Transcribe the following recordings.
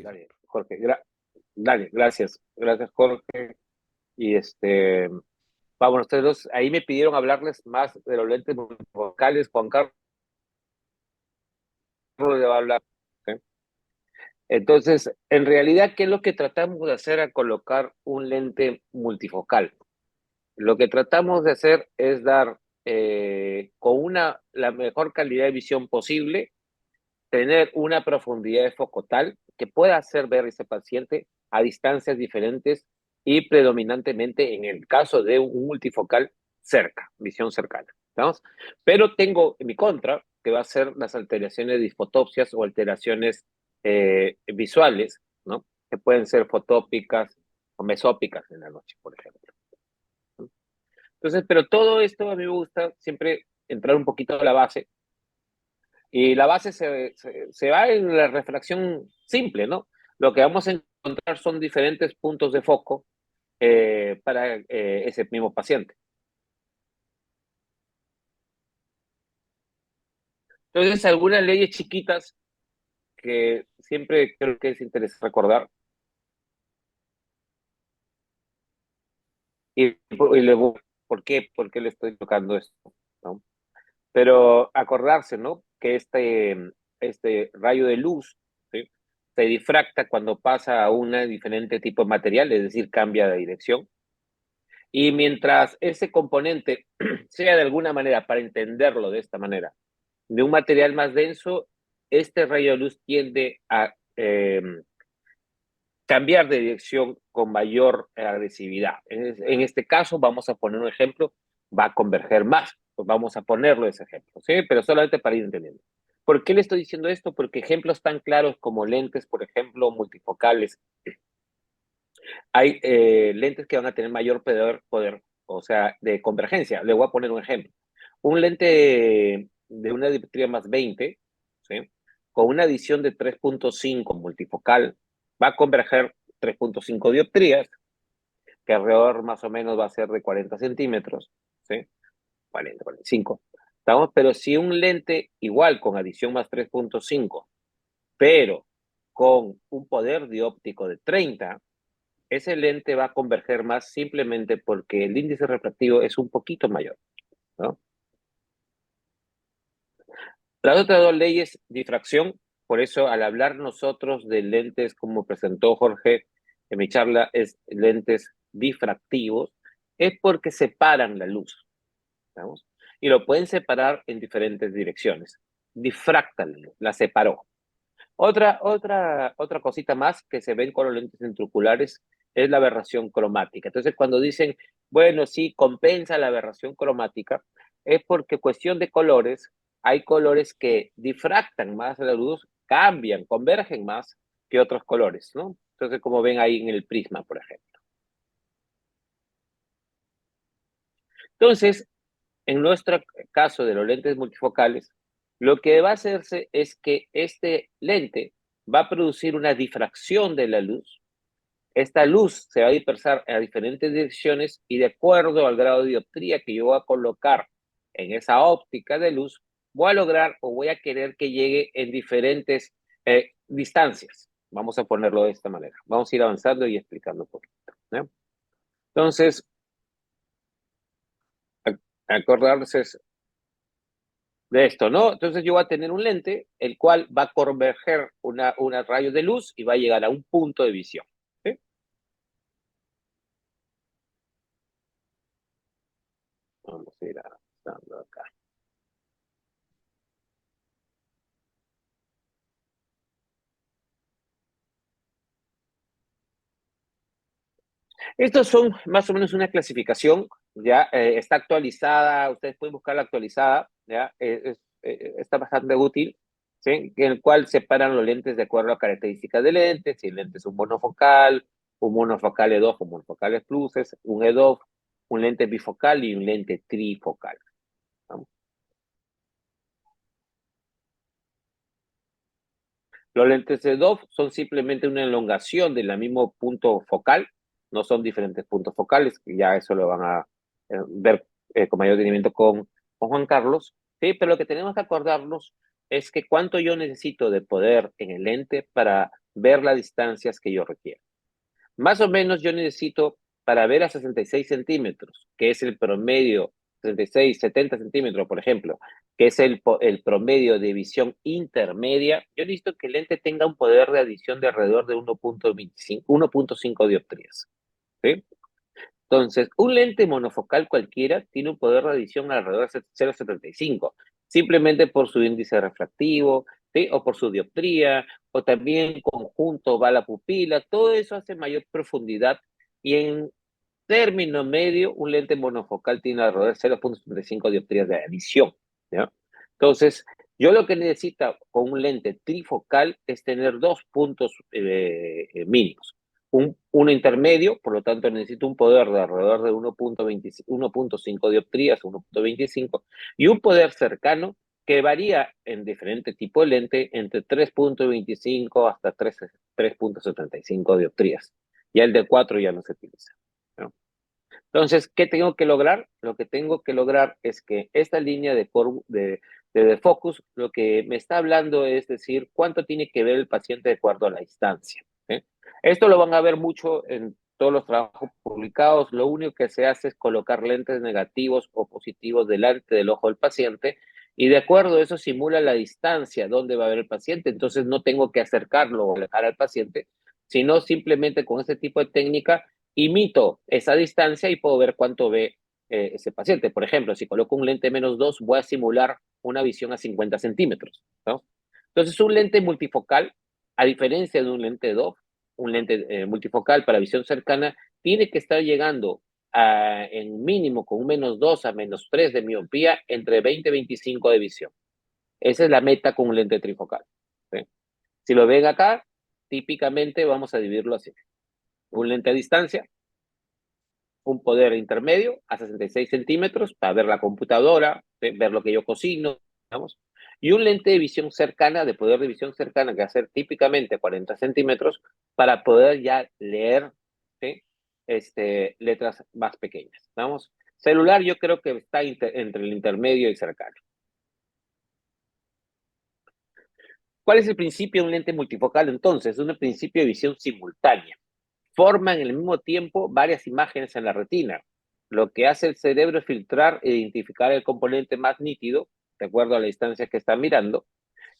Dale, Jorge. Dale, gracias. Gracias, Jorge. Y vamos, ustedes dos, ahí me pidieron hablarles más de los lentes multifocales. Juan Carlos le va a hablar. ¿Ok? Entonces, en realidad, ¿qué es lo que tratamos de hacer al colocar un lente multifocal? Lo que tratamos de hacer es dar con la mejor calidad de visión posible, tener una profundidad de foco tal que pueda hacer ver a ese paciente a distancias diferentes y predominantemente en el caso de un multifocal cerca, visión cercana. ¿Estamos? Pero tengo en mi contra que va a ser las alteraciones de disfotopsias o alteraciones visuales, ¿no? Que pueden ser fotópicas o mesópicas en la noche, por ejemplo. Entonces, pero todo esto a mí me gusta siempre entrar un poquito a la base. Y la base se va en la refracción simple, ¿no? Lo que vamos a encontrar son diferentes puntos de foco para ese mismo paciente. Entonces, algunas leyes chiquitas que siempre creo que es interesante recordar. ¿Por qué? ¿Por qué le estoy tocando esto? ¿No? Pero acordarse, ¿no? Que este rayo de luz, ¿sí? Se difracta cuando pasa a un diferente tipo de material, es decir, cambia de dirección. Y mientras ese componente sea de alguna manera, para entenderlo de esta manera, de un material más denso, este rayo de luz tiende a cambiar de dirección con mayor agresividad. En este caso, vamos a poner un ejemplo, va a converger más. Pues vamos a ponerlo ese ejemplo, ¿sí? Pero solamente para ir entendiendo. ¿Por qué le estoy diciendo esto? Porque ejemplos tan claros como lentes, por ejemplo, multifocales, hay lentes que van a tener mayor poder, o sea, de convergencia. Le voy a poner un ejemplo. Un lente de una dioptría más 20, ¿sí? Con una adición de 3.5 multifocal, va a converger 3.5 dioptrías, que alrededor más o menos va a ser de 40 centímetros, ¿sí? 40, 45. ¿Estamos? Pero si un lente igual con adición más 3.5, pero con un poder dióptico de 30, ese lente va a converger más simplemente porque el índice refractivo es un poquito mayor, ¿no? Las otras dos leyes, difracción, por eso al hablar nosotros de lentes, como presentó Jorge en mi charla, es lentes difractivos, es porque separan la luz, ¿vamos? Y lo pueden separar en diferentes direcciones. Difractan la luz, la separó. Otra cosita más que se ven con los lentes intraoculares es la aberración cromática. Entonces, cuando dicen, bueno, sí, compensa la aberración cromática, es porque cuestión de colores, hay colores que difractan más la luz, cambian, convergen más que otros colores, ¿no? Entonces, como ven ahí en el prisma, por ejemplo. Entonces, en nuestro caso de los lentes multifocales, lo que va a hacerse es que este lente va a producir una difracción de la luz. Esta luz se va a dispersar a diferentes direcciones y de acuerdo al grado de dioptría que yo voy a colocar en esa óptica de luz, voy a lograr o voy a querer que llegue en diferentes distancias. Vamos a ponerlo de esta manera. Vamos a ir avanzando y explicando un poquito, ¿no? Entonces, acordarse de esto, ¿no? Entonces yo voy a tener un lente, el cual va a converger una rayo de luz y va a llegar a un punto de visión, ¿sí? Vamos a ir avanzando acá. Estos son más o menos una clasificación, ya está actualizada, ustedes pueden buscarla actualizada, ya está bastante útil, ¿sí? En el cual separan los lentes de acuerdo a características del lente, si el lente es un monofocal E2 o monofocales pluses, un E2, un lente bifocal y un lente trifocal, ¿no? Los lentes de DOF son simplemente una elongación del mismo punto focal, no son diferentes puntos focales, que ya eso lo van a ver con mayor detenimiento con Juan Carlos, ¿sí? Pero lo que tenemos que acordarnos es que cuánto yo necesito de poder en el lente para ver las distancias que yo requiero. Más o menos yo necesito, para ver a 66 centímetros, que es el promedio, 66, 70 centímetros, por ejemplo, que es el promedio de visión intermedia, yo necesito que el lente tenga un poder de adición de alrededor de 1.25, 1.5 dioptrías. ¿Sí? Entonces, un lente monofocal cualquiera tiene un poder de adición alrededor de 0.75, simplemente por su índice refractivo, ¿sí? O por su dioptría, o también en conjunto va la pupila, todo eso hace mayor profundidad y en término medio, un lente monofocal tiene alrededor de 0.75 dioptrías de adición, ¿ya? Entonces, yo lo que necesito con un lente trifocal es tener dos puntos mínimos. Uno intermedio, por lo tanto necesito un poder de alrededor de 1.5 dioptrías, 1.25, y un poder cercano que varía en diferente tipo de lente entre 3.25 hasta 3.75 dioptrías. Ya el de 4 ya no se utiliza, ¿no? Entonces, ¿qué tengo que lograr? Lo que tengo que lograr es que esta línea de focus, lo que me está hablando es decir, cuánto tiene que ver el paciente de acuerdo a la distancia. ¿Eh? Esto lo van a ver mucho en todos los trabajos publicados. Lo único que se hace es colocar lentes negativos o positivos delante del ojo del paciente y de acuerdo a eso simula la distancia donde va a ver el paciente. Entonces, no tengo que acercarlo o alejar al paciente, sino simplemente con este tipo de técnica imito esa distancia y puedo ver cuánto ve ese paciente. Por ejemplo, si coloco un lente -2, voy a simular una visión a 50 centímetros, ¿no? Entonces, un lente multifocal, a diferencia de un lente DOF, un lente multifocal para visión cercana, tiene que estar llegando en mínimo con un -2 a -3 de miopía, entre 20 y 25 de visión. Esa es la meta con un lente trifocal, ¿sí? Si lo ven acá, típicamente vamos a dividirlo así. Un lente a distancia, un poder intermedio a 66 centímetros para ver la computadora, ver lo que yo cocino, digamos, y un lente de visión cercana, de poder de visión cercana, que va a ser típicamente 40 centímetros, para poder ya leer, ¿sí? Letras más pequeñas. Vamos, celular yo creo que está entre el intermedio y cercano. ¿Cuál es el principio de un lente multifocal entonces? Es un principio de visión simultánea. Forman al mismo tiempo varias imágenes en la retina. Lo que hace el cerebro es filtrar e identificar el componente más nítido, de acuerdo a la distancia que está mirando,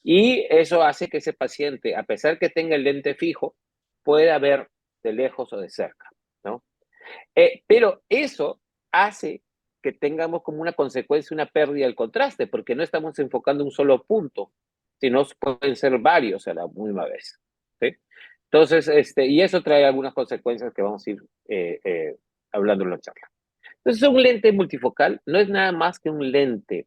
y eso hace que ese paciente, a pesar que tenga el lente fijo, pueda ver de lejos o de cerca, ¿no? Pero eso hace que tengamos como una consecuencia una pérdida del contraste, porque no estamos enfocando un solo punto, sino pueden ser varios a la misma vez, ¿sí? Entonces, y eso trae algunas consecuencias que vamos a ir hablando en la charla. Entonces, un lente multifocal no es nada más que un lente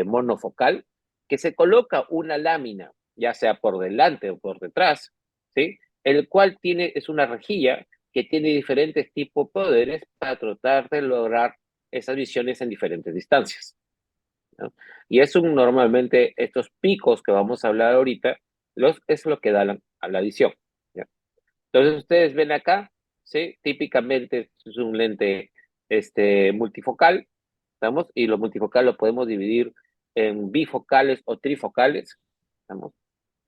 monofocal que se coloca una lámina, ya sea por delante o por detrás, ¿sí? El cual es una rejilla que tiene diferentes tipos de poderes para tratar de lograr esas visiones en diferentes distancias, ¿no? Y eso normalmente, estos picos que vamos a hablar ahorita, es lo que da a la visión, ¿ya? Entonces ustedes ven acá, ¿sí? Típicamente es un lente multifocal, ¿estamos? Y lo multifocal lo podemos dividir en bifocales o trifocales, ¿estamos?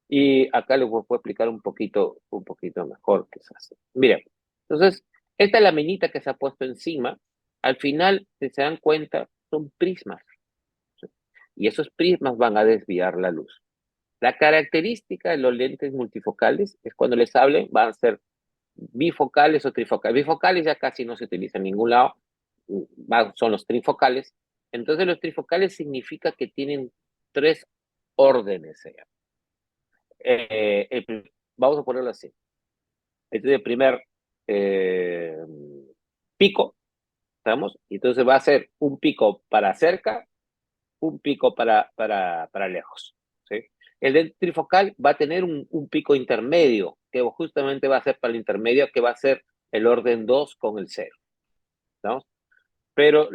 Y acá les puedo explicar un poquito mejor qué se hace. Miren, entonces, esta laminita que se ha puesto encima, al final, si se dan cuenta, son prismas, ¿sí? Y esos prismas van a desviar la luz. La característica de los lentes multifocales es cuando les hablen, van a ser bifocales o trifocales. Bifocales ya casi no se utilizan en ningún lado, son los trifocales. Entonces los trifocales significa que tienen tres órdenes. Vamos a ponerlo así. Este es el primer eh, pico, ¿estamos? Y entonces va a ser un pico para cerca, un pico para lejos, ¿sí? El del trifocal va a tener un pico intermedio, que justamente va a ser para el intermedio, que va a ser el orden 2 con el 0, ¿no? Pero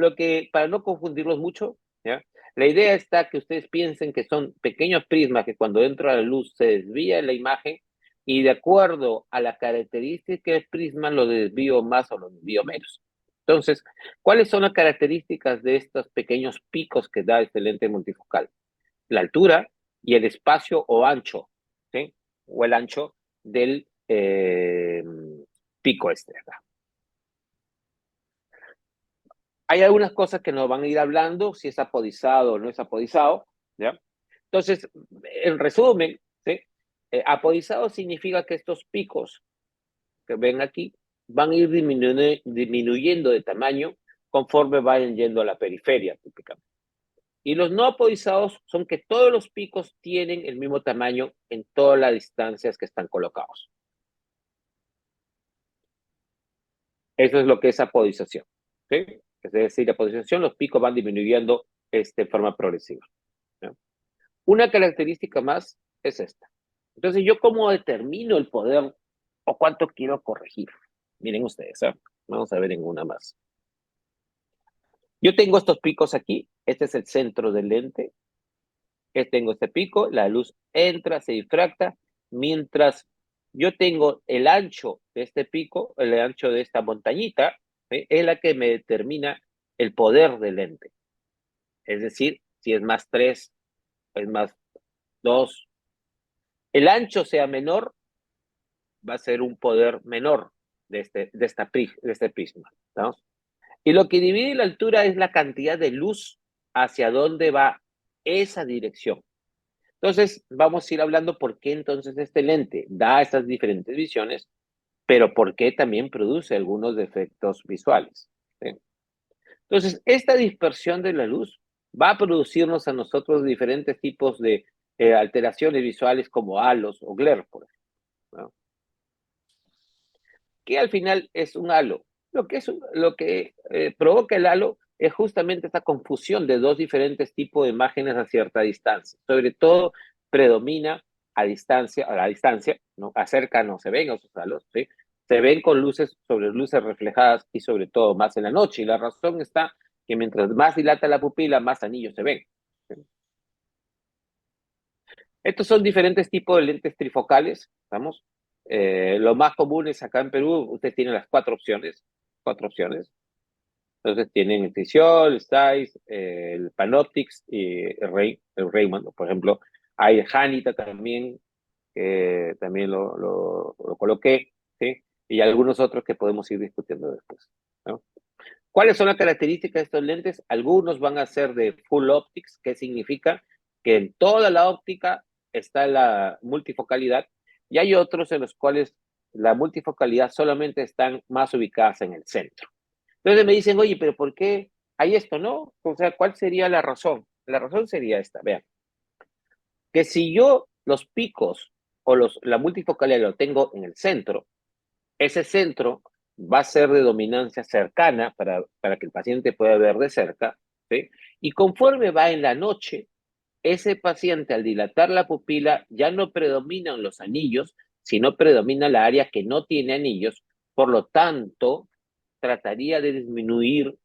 para no confundirlos mucho, ¿ya? La idea está que ustedes piensen que son pequeños prismas que cuando entra la luz se desvía la imagen y de acuerdo a la característica del prisma lo desvío más o lo desvío menos. Entonces, ¿cuáles son las características de estos pequeños picos que da este lente multifocal? La altura y el espacio o ancho, ¿sí? o el ancho del pico este, ¿verdad? Hay algunas cosas que nos van a ir hablando, si es apodizado o no es apodizado, ¿ya? Entonces, en resumen, ¿sí? Apodizado significa que estos picos que ven aquí van a ir disminuyendo de tamaño conforme vayan yendo a la periferia, típicamente. Y los no apodizados son que todos los picos tienen el mismo tamaño en todas las distancias que están colocados. Eso es lo que es apodización. ¿Sí? Es decir, la apodización, los picos van disminuyendo de forma progresiva. ¿No? Una característica más es esta. Entonces, ¿yo cómo determino el poder o cuánto quiero corregir? Miren ustedes, ¿eh? Vamos a ver en una más. Yo tengo estos picos aquí. Este es el centro del lente. Tengo este pico, la luz entra, se difracta, mientras yo tengo el ancho de este pico, el ancho de esta montañita, ¿sí? Es la que me determina el poder del lente. Es decir, si es más 3, es más 2. El ancho sea menor, va a ser un poder menor de este prisma. ¿No? Y lo que divide la altura es la cantidad de luz hacia dónde va esa dirección. Entonces, vamos a ir hablando por qué entonces este lente da estas diferentes visiones, pero por qué también produce algunos defectos visuales. ¿Sí? Entonces, esta dispersión de la luz va a producirnos a nosotros diferentes tipos de alteraciones visuales como halos o glare, por ejemplo. ¿No? Que al final es un halo. Lo que provoca el halo es justamente esta confusión de dos diferentes tipos de imágenes a cierta distancia. Sobre todo predomina a la distancia, ¿no? A cerca no se ven esos halos, ¿sí? Se ven con luces sobre luces reflejadas y sobre todo más en la noche. Y la razón está que mientras más dilata la pupila, más anillos se ven. ¿Sí? Estos son diferentes tipos de lentes trifocales, ¿estamos? Lo más común es acá en Perú, usted tiene las cuatro opciones. Entonces tienen el Tissot, el Zeiss, el Panoptix y el Raymond, por ejemplo. Hay el Hanita también, que también lo coloqué, ¿sí? Y algunos otros que podemos ir discutiendo después, ¿no? ¿Cuáles son las características de estos lentes? Algunos van a ser de full optics, que significa que en toda la óptica está la multifocalidad, y hay otros en los cuales la multifocalidad solamente están más ubicadas en el centro. Entonces me dicen, oye, pero ¿por qué hay esto, no? O sea, ¿cuál sería la razón? La razón sería esta, vean, que si yo los picos o la multifocalidad lo tengo en el centro, ese centro va a ser de dominancia cercana para que el paciente pueda ver de cerca, ¿sí? Y conforme va en la noche, ese paciente al dilatar la pupila ya no predominan los anillos, sino predomina la área que no tiene anillos, por lo tanto, trataría de disminuir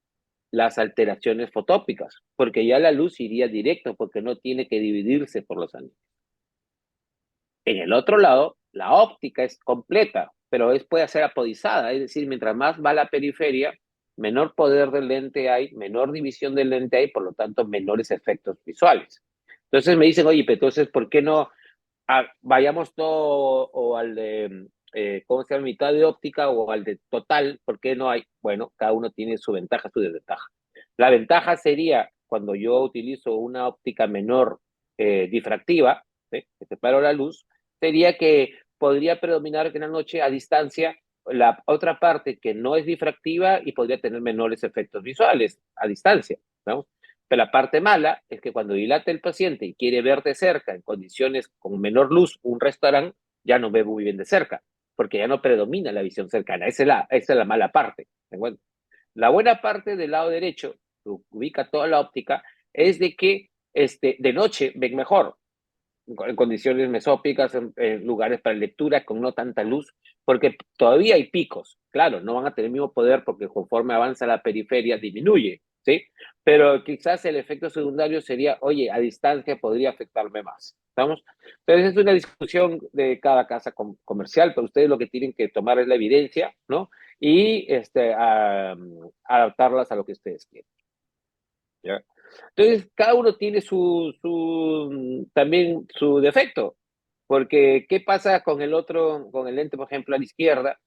las alteraciones fotópicas, porque ya la luz iría directo, porque no tiene que dividirse por los anillos. En el otro lado, la óptica es completa, pero puede ser apodizada, es decir, mientras más va a la periferia, menor poder del lente hay, menor división del lente hay, por lo tanto, menores efectos visuales. Entonces me dicen, oye, pero entonces, ¿por qué no vayamos todo o al de, ¿cómo se llama? Mitad de óptica o al de total? ¿Por qué no hay? Bueno, cada uno tiene su ventaja, su desventaja. La ventaja sería cuando yo utilizo una óptica menor difractiva, ¿sí? Que separo la luz, sería que podría predominar que en la noche a distancia la otra parte que no es difractiva y podría tener menores efectos visuales a distancia, ¿no? Pero la parte mala es que cuando dilata el paciente y quiere ver de cerca en condiciones con menor luz un restaurante, ya no ve muy bien de cerca, porque ya no predomina la visión cercana. Esa es la mala parte. Bueno, la buena parte del lado derecho, que ubica toda la óptica, es de que de noche ven mejor, en condiciones mesópicas, en lugares para lectura con no tanta luz, porque todavía hay picos. Claro, no van a tener el mismo poder porque conforme avanza la periferia disminuye, ¿sí? Pero quizás el efecto secundario sería, oye, a distancia podría afectarme más. ¿Estamos? Entonces es una discusión de cada casa comercial, pero ustedes lo que tienen que tomar es la evidencia, ¿no? Y adaptarlas a lo que ustedes quieren. ¿Ya? Entonces, cada uno tiene también su defecto. Porque, ¿qué pasa con el otro, con el lente, por ejemplo, a la izquierda,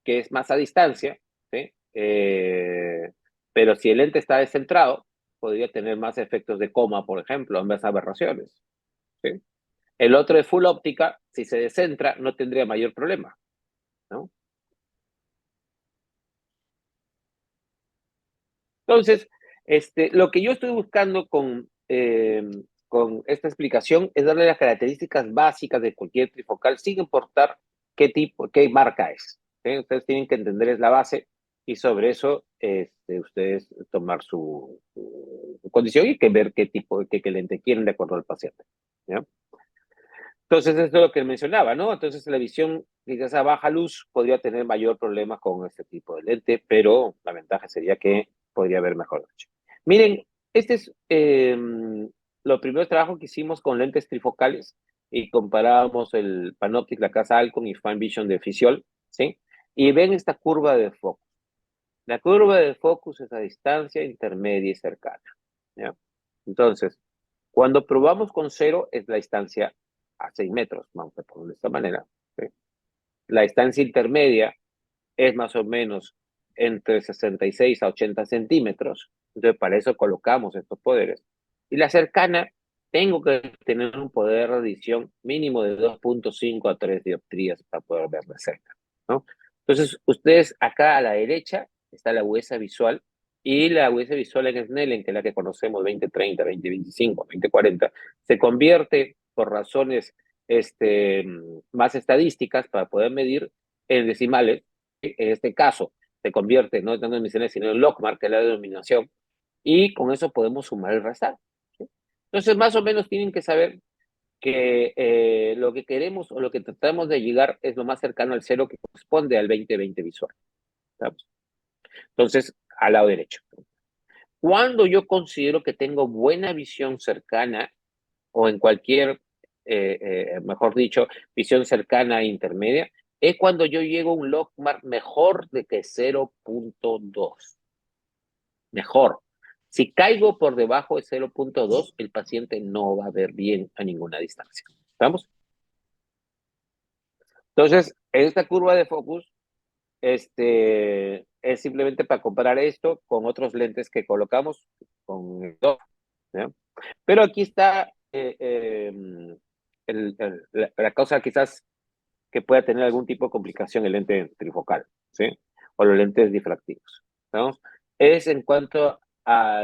que es más a distancia, ¿sí? Pero si el lente está descentrado, podría tener más efectos de coma, por ejemplo, en más aberraciones, ¿sí? El otro de full óptica, si se descentra, no tendría mayor problema, ¿no? Entonces, lo que yo estoy buscando con esta explicación es darle las características básicas de cualquier trifocal sin importar qué tipo, qué marca es. ¿Sí? Ustedes tienen que entender es la base y sobre eso ustedes tomar su condición y que ver qué tipo, qué lente quieren de acuerdo al paciente. ¿Ya? Entonces, esto es lo que mencionaba, ¿no? Entonces, la visión, quizás a baja luz, podría tener mayor problema con este tipo de lente, pero la ventaja sería que podría ver mejor noche. Miren, este es los primeros trabajos que hicimos con lentes trifocales y comparábamos el Panoptic, la casa Alcon y Fine Vision de Fisiol, ¿sí? Y ven esta curva de foco. La curva de focus es a distancia intermedia y cercana, ¿ya? Entonces, cuando probamos con cero es la distancia a 6 metros, vamos a ponerlo de esta manera. ¿Sí? La distancia intermedia es más o menos entre 66 a 80 centímetros. Entonces, para eso colocamos estos poderes. Y la cercana, tengo que tener un poder de adición mínimo de 2.5 a 3 dioptrías para poder ver de cerca, ¿no? Entonces, ustedes acá a la derecha está la huesa visual y la huesa visual en Snellen, que es la que conocemos 2030, 2025, 2040, se convierte por razones más estadísticas para poder medir en decimales. En este caso, se convierte no tanto en decimales, sino en logmark, que es la denominación, y con eso podemos sumar y restar. ¿Sí? Entonces, más o menos tienen que saber que lo que queremos o lo que tratamos de llegar es lo más cercano al cero que corresponde al 20-20 visual. ¿Sabes? Entonces, al lado derecho. Cuando yo considero que tengo buena visión cercana o en cualquier, mejor dicho, visión cercana e intermedia, es cuando yo llego a un logmark mejor de que 0.2. Mejor. Si caigo por debajo de 0.2, el paciente no va a ver bien a ninguna distancia. ¿Estamos? Entonces, esta curva de focus es simplemente para comparar esto con otros lentes que colocamos con el DOF, ¿ya? Pero aquí está la causa quizás que pueda tener algún tipo de complicación el lente trifocal, ¿sí? O los lentes difractivos, ¿no? Es en cuanto a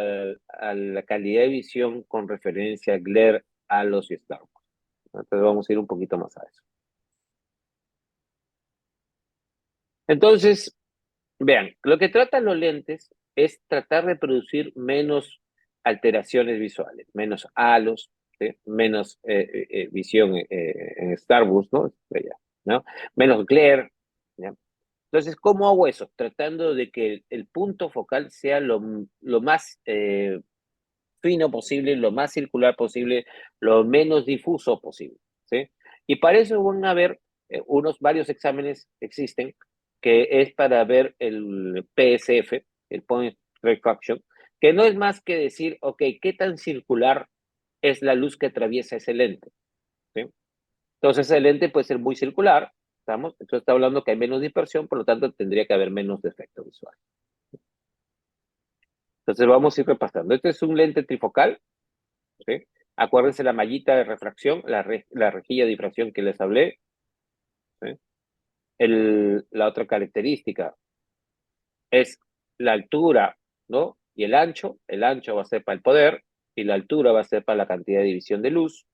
la calidad de visión con referencia a glare, halos y starburst. Entonces vamos a ir un poquito más a eso. Entonces, vean, lo que tratan los lentes es tratar de producir menos alteraciones visuales, menos halos, ¿sí? Menos visión en Starburst, ¿no? ¿no? Menos glare, ¿ya? Entonces, ¿cómo hago eso? Tratando de que el punto focal sea lo más fino posible, lo más circular posible, lo menos difuso posible, ¿sí? Y para eso van a haber varios exámenes existen, que es para ver el PSF, el Point Refraction, que no es más que decir, ok, ¿qué tan circular es la luz que atraviesa ese lente? ¿Sí? Entonces, el lente puede ser muy circular, ¿estamos? Entonces está hablando que hay menos dispersión, por lo tanto tendría que haber menos defecto visual. Entonces vamos a ir repasando. Este es un lente trifocal, ¿sí? Acuérdense la mallita de refracción, la rejilla de difracción que les hablé. ¿Sí? La otra característica es la altura, ¿no? Y el ancho va a ser para el poder y la altura va a ser para la cantidad de división de luz.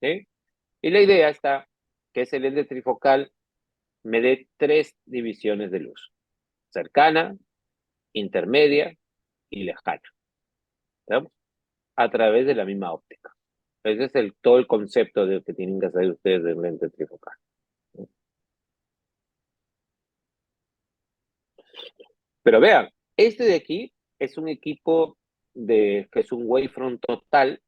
¿Sí? Y la idea está que ese lente trifocal me dé 3 divisiones de luz: cercana, intermedia y lejana, ¿sí? A través de la misma óptica. Ese es todo el concepto de que tienen que hacer ustedes del lente trifocal. Pero vean, este de aquí es un equipo que es un wavefront total,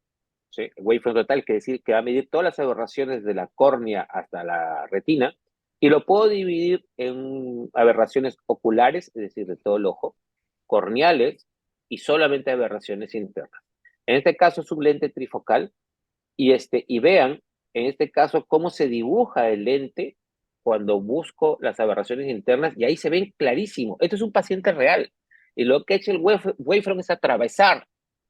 ¿sí? Wavefront total quiere decir que va a medir todas las aberraciones de la córnea hasta la retina y lo puedo dividir en aberraciones oculares, es decir, de todo el ojo, corneales y solamente aberraciones internas. En este caso es un lente trifocal y vean, en este caso, cómo se dibuja el lente cuando busco las aberraciones internas, y ahí se ven clarísimo. Esto es un paciente real. Y lo que ha hecho el wavefront es atravesar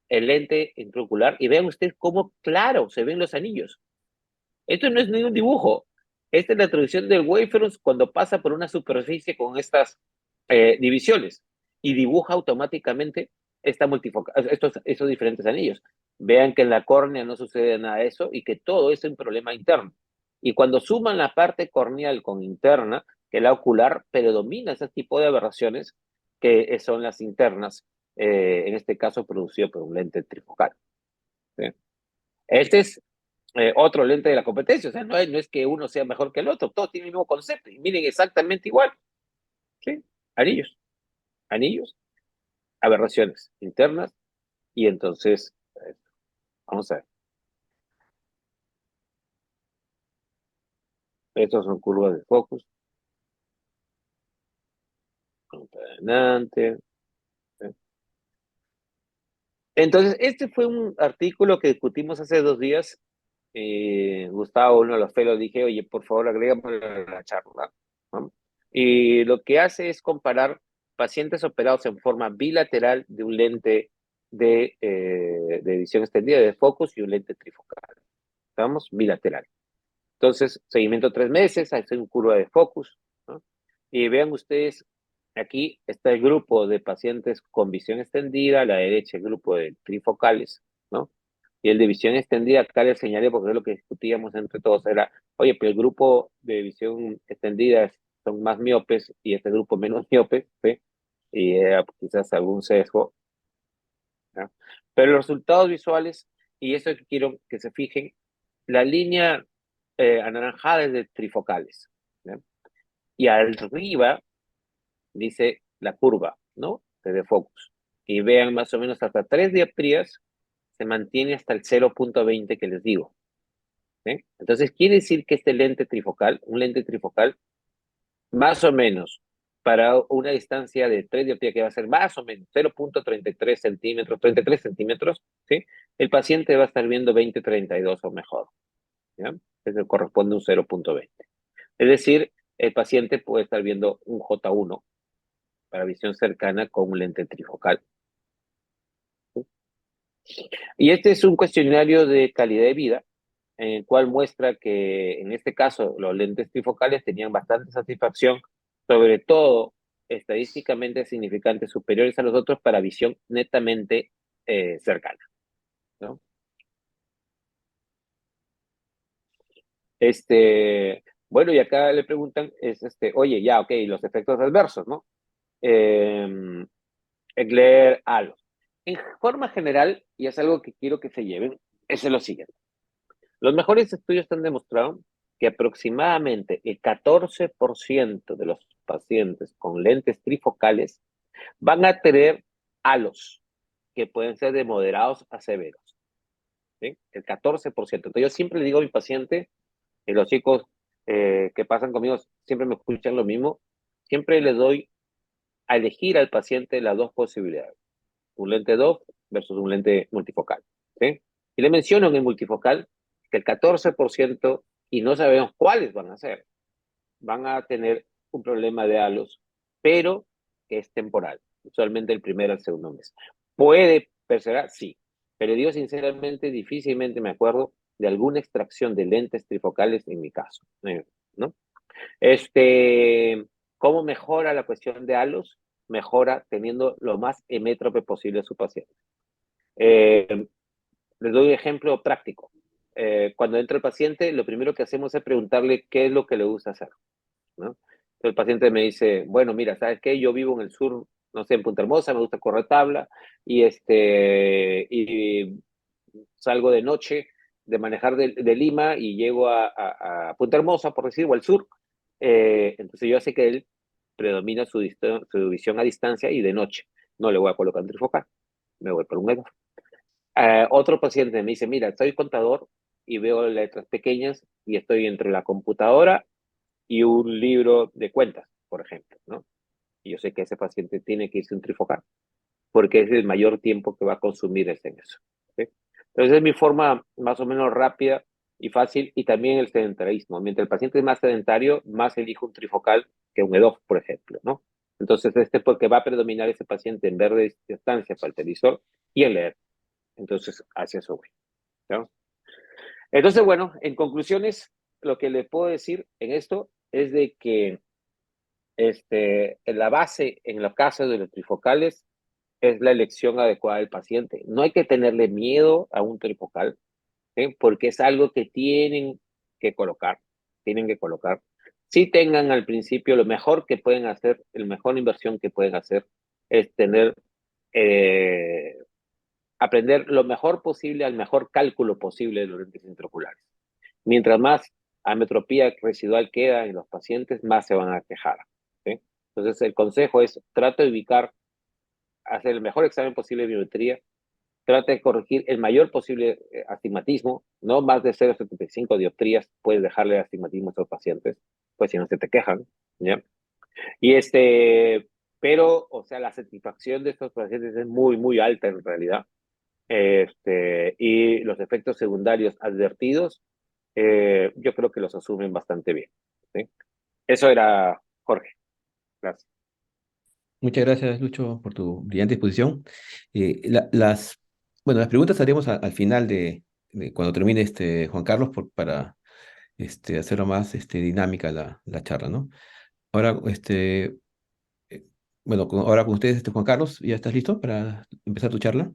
el lente intraocular, y vean ustedes cómo claro se ven los anillos. Esto no es ningún dibujo. Esta es la traducción del wavefront cuando pasa por una superficie con estas divisiones y dibuja automáticamente estos diferentes anillos. Vean que en la córnea no sucede nada de eso y que todo es un problema interno. Y cuando suman la parte corneal con interna, que la ocular predomina ese tipo de aberraciones que son las internas, en este caso producido por un lente trifocal. ¿Sí? Este es otro lente de la competencia. O sea, no es que uno sea mejor que el otro, todos tienen el mismo concepto y miren exactamente igual. ¿Sí? Anillos, anillos, aberraciones internas y entonces, vamos a ver, estos son curvas de focus, adelante. ¿Sí? Entonces, este fue un artículo que discutimos hace 2 días. Gustavo, uno de los fellows, dije, oye, por favor, agrégame a la charla, ¿no? Y lo que hace es comparar pacientes operados en forma bilateral de un lente de visión extendida de focus y un lente trifocal. Estamos bilateral. Entonces, seguimiento 3 meses, hace un curva de focus, ¿no? Y vean ustedes, aquí está el grupo de pacientes con visión extendida, a la derecha el grupo de trifocales, ¿no? Y el de visión extendida, acá les señalé porque es lo que discutíamos entre todos, era, oye, pero el grupo de visión extendida son más miopes y este grupo menos miope, ¿sí? Y quizás algún sesgo, ¿no? Pero los resultados visuales, y eso que quiero que se fijen, la línea anaranjada es de trifocales, ¿no? Y arriba dice la curva, ¿no? De focus. Y vean más o menos hasta 3 dioptrías se mantiene hasta el 0,20 que les digo. ¿Sí? Entonces quiere decir que este lente trifocal, un lente trifocal, más o menos para una distancia de 3 dioptrías, que va a ser más o menos 0,33 centímetros, 33 centímetros, ¿sí? El paciente va a estar viendo 20/32 o mejor. ¿Ya? Eso corresponde a un 0,20. Es decir, el paciente puede estar viendo un J1 para visión cercana con un lente trifocal. Y este es un cuestionario de calidad de vida, en el cual muestra que en este caso los lentes trifocales tenían bastante satisfacción, sobre todo estadísticamente significantes superiores a los otros para visión netamente cercana, ¿no? Bueno, y acá le preguntan, oye, ya, ok, los efectos adversos, ¿no? Eh, Egler, Halo. En forma general, y es algo que quiero que se lleven, es lo siguiente. Los mejores estudios han demostrado que aproximadamente el 14% de los pacientes con lentes trifocales van a tener halos que pueden ser de moderados a severos. ¿Sí? El 14%. Entonces yo siempre le digo a mi paciente, y los chicos que pasan conmigo siempre me escuchan lo mismo, siempre les doy a elegir al paciente las dos posibilidades, un lente DOF versus un lente multifocal. ¿Sí? Y le menciono en el multifocal que el 14%, y no sabemos cuáles van a ser, van a tener un problema de halos, pero que es temporal, usualmente el primer al segundo mes. ¿Puede perseverar? Sí, pero digo sinceramente, difícilmente me acuerdo de alguna extracción de lentes trifocales en mi caso, ¿no? ¿Cómo mejora la cuestión de halos? Mejora teniendo lo más emétrope posible a su paciente. Eh, Les doy un ejemplo práctico. Cuando entra el paciente, lo primero que hacemos es preguntarle qué es lo que le gusta hacer, ¿no? Entonces el paciente me dice, bueno, mira, ¿sabes qué? Yo vivo en el sur, no sé, en Punta Hermosa, me gusta correr tabla y salgo de noche de manejar de Lima y llego a Punta Hermosa, por decir, o al sur. Entonces yo sé que él predomina su visión a distancia y de noche. No le voy a colocar trifocal, me voy por un EDOF. Otro paciente me dice, mira, soy contador y veo letras pequeñas y estoy entre la computadora y un libro de cuentas, por ejemplo, ¿no? Y yo sé que ese paciente tiene que irse a un trifocal porque es el mayor tiempo que va a consumir en eso. ¿Sí? Entonces es mi forma más o menos rápida y fácil, y también el sedentarismo. Mientras el paciente es más sedentario, más elige un trifocal que un EDOF, por ejemplo, ¿no? Entonces, porque va a predominar ese paciente en ver distancia para el televisor y en leer. Entonces, hacia eso voy, ¿no? Entonces, bueno, en conclusiones, lo que le puedo decir en esto es de que en la base, en los casos de los trifocales, es la elección adecuada del paciente. No hay que tenerle miedo a un trifocal, ¿sí? Porque es algo que que colocar, tienen que colocar. Si tengan al principio lo mejor que pueden hacer, la mejor inversión que pueden hacer es eh, aprender lo mejor posible al mejor cálculo posible de los lentes intraoculares. Mientras más ametropía residual queda en los pacientes, más se van a quejar, ¿sí? Entonces, el consejo es, trata de ubicar, hacer el mejor examen posible de biometría, trata de corregir el mayor posible astigmatismo, no más de 0,75 dioptrías, puedes dejarle astigmatismo a estos pacientes, pues si no se te quejan, ¿ya? Y pero, o sea, la satisfacción de estos pacientes es muy, muy alta en realidad. Y los efectos secundarios advertidos, yo creo que los asumen bastante bien, ¿sí? Eso era Jorge. Gracias. Muchas gracias, Lucho, por tu brillante exposición. Bueno, las preguntas haremos al final de cuando termine Juan Carlos para hacerlo más dinámica la charla, ¿no? Ahora, eh, bueno, ahora con ustedes, Juan Carlos, ¿ya estás listo para empezar tu charla?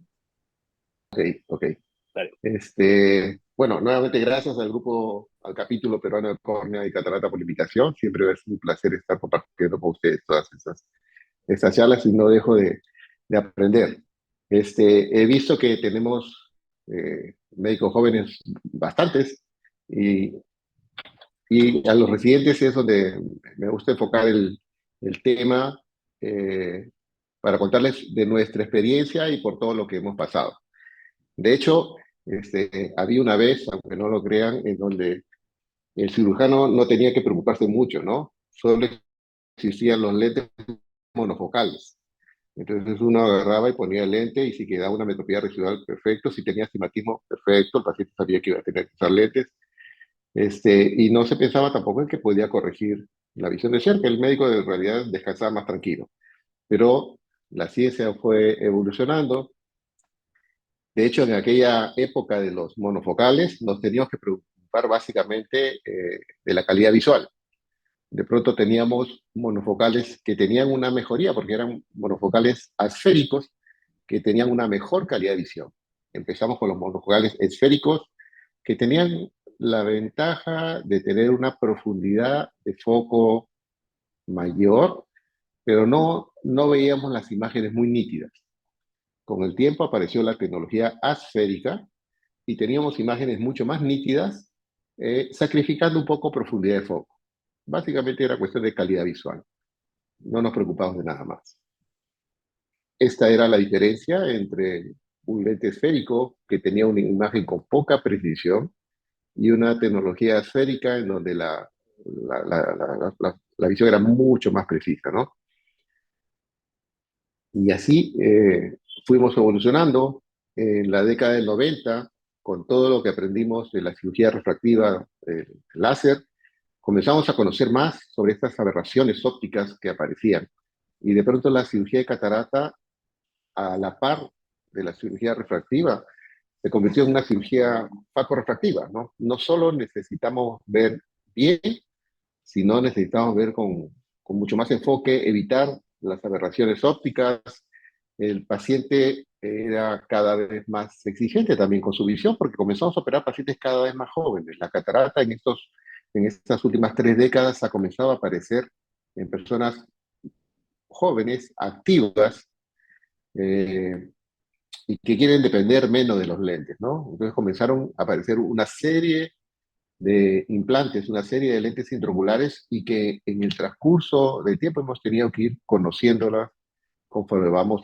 Ok, ok. Dale. Bueno, nuevamente gracias al grupo, al capítulo peruano de córnea y catarata por la invitación. Siempre es un placer estar compartiendo con ustedes todas estas charlas y no dejo de aprender. He visto que tenemos médicos jóvenes bastantes y, y a los residentes es donde me gusta enfocar el tema para contarles de nuestra experiencia y por todo lo que hemos pasado. De hecho, había una vez, aunque no lo crean, en donde el cirujano no tenía que preocuparse mucho, ¿no? Solo existían los lentes monofocales. Entonces uno agarraba y ponía el lente y si quedaba una metropía residual, perfecto. Si tenía astigmatismo, perfecto. El paciente sabía que iba a tener que usar lentes. Y no se pensaba tampoco en que podía corregir la visión de cerca. El médico de realidad descansaba más tranquilo. Pero la ciencia fue evolucionando. De hecho, en aquella época de los monofocales nos teníamos que preocupar básicamente de la calidad visual. De pronto teníamos monofocales que tenían una mejoría porque eran monofocales asféricos que tenían una mejor calidad de visión. Empezamos con los monofocales esféricos que tenían la ventaja de tener una profundidad de foco mayor, pero no veíamos las imágenes muy nítidas. Con el tiempo apareció la tecnología asférica y teníamos imágenes mucho más nítidas, sacrificando un poco profundidad de foco. Básicamente era cuestión de calidad visual. No nos preocupamos de nada más. Esta era la diferencia entre un lente esférico que tenía una imagen con poca precisión y una tecnología esférica en donde la visión era mucho más precisa, ¿no? Y así fuimos evolucionando en la década del 90 con todo lo que aprendimos de la cirugía refractiva láser. Comenzamos a conocer más sobre estas aberraciones ópticas que aparecían. Y de pronto la cirugía de catarata, a la par de la cirugía refractiva, se convirtió en una cirugía facorefractiva, ¿no? No solo necesitamos ver bien, sino necesitamos ver con mucho más enfoque, evitar las aberraciones ópticas. El paciente era cada vez más exigente también con su visión porque comenzamos a operar pacientes cada vez más jóvenes. La catarata en estas últimas 3 décadas ha comenzado a aparecer en personas jóvenes, activas, eh, y que quieren depender menos de los lentes, ¿no? Entonces comenzaron a aparecer una serie de implantes, una serie de lentes intraoculares y que en el transcurso del tiempo hemos tenido que ir conociéndolas conforme vamos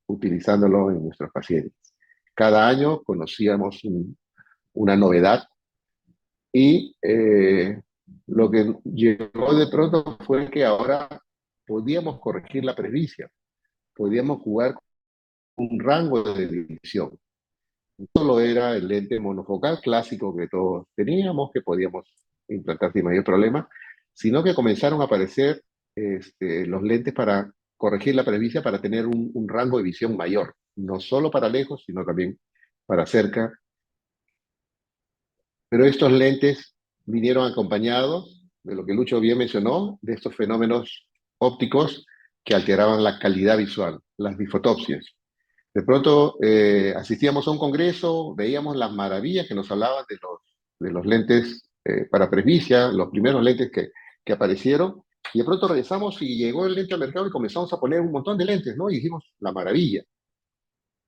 utilizándolo en nuestros pacientes. Cada año conocíamos una novedad y lo que llegó de pronto fue que ahora podíamos corregir la presbicia, podíamos jugar un rango de división. solo era el lente monofocal clásico que todos teníamos, que podíamos implantar sin mayor problema, sino que comenzaron a aparecer los lentes para corregir la presbicia, para tener un rango de visión mayor, no solo para lejos, sino también para cerca. Pero estos lentes vinieron acompañados de lo que Lucho bien mencionó, de estos fenómenos ópticos que alteraban la calidad visual, las difotopsias. De pronto asistíamos a un congreso, veíamos las maravillas que nos hablaban de los lentes para presbicia, los primeros lentes que aparecieron, y de pronto regresamos y llegó el lente al mercado y comenzamos a poner un montón de lentes, ¿no? Y dijimos, la maravilla.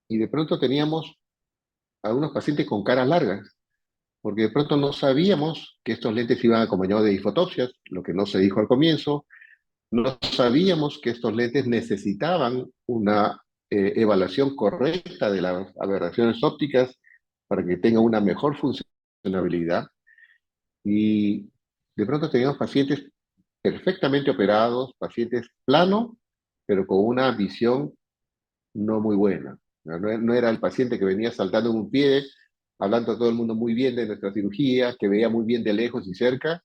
Y de pronto teníamos a unos pacientes con caras largas, porque de pronto no sabíamos que estos lentes iban acompañados de difotopsias, lo que no se dijo al comienzo. No sabíamos que estos lentes necesitaban una evaluación correcta de las aberraciones ópticas para que tengan una mejor funcionabilidad. Y de pronto teníamos pacientes perfectamente operados, pacientes planos, pero con una visión no muy buena. No era el paciente que venía saltando en un pie, hablando a todo el mundo muy bien de nuestra cirugía, que veía muy bien de lejos y cerca.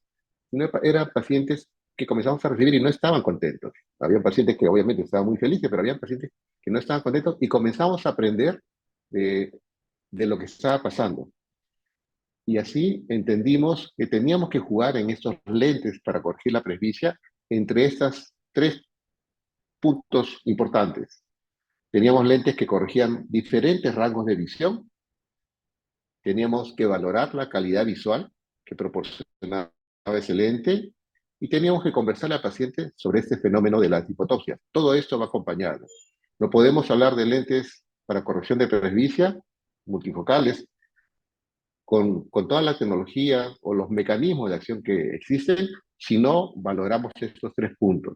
No eran pacientes que comenzamos a recibir y no estaban contentos. Había pacientes que obviamente estaban muy felices, pero había pacientes que no estaban contentos y comenzamos a aprender de, de lo que estaba pasando. Y así entendimos que teníamos que jugar en estos lentes para corregir la presbicia entre estas tres puntos importantes. Teníamos lentes que corregían diferentes rangos de visión, teníamos que valorar la calidad visual que proporcionaba ese lente y teníamos que conversarle al paciente sobre este fenómeno de las hipotopsias. Todo esto va acompañado. No podemos hablar de lentes para corrección de presbicia multifocales con toda la tecnología o los mecanismos de acción que existen si no valoramos estos tres puntos.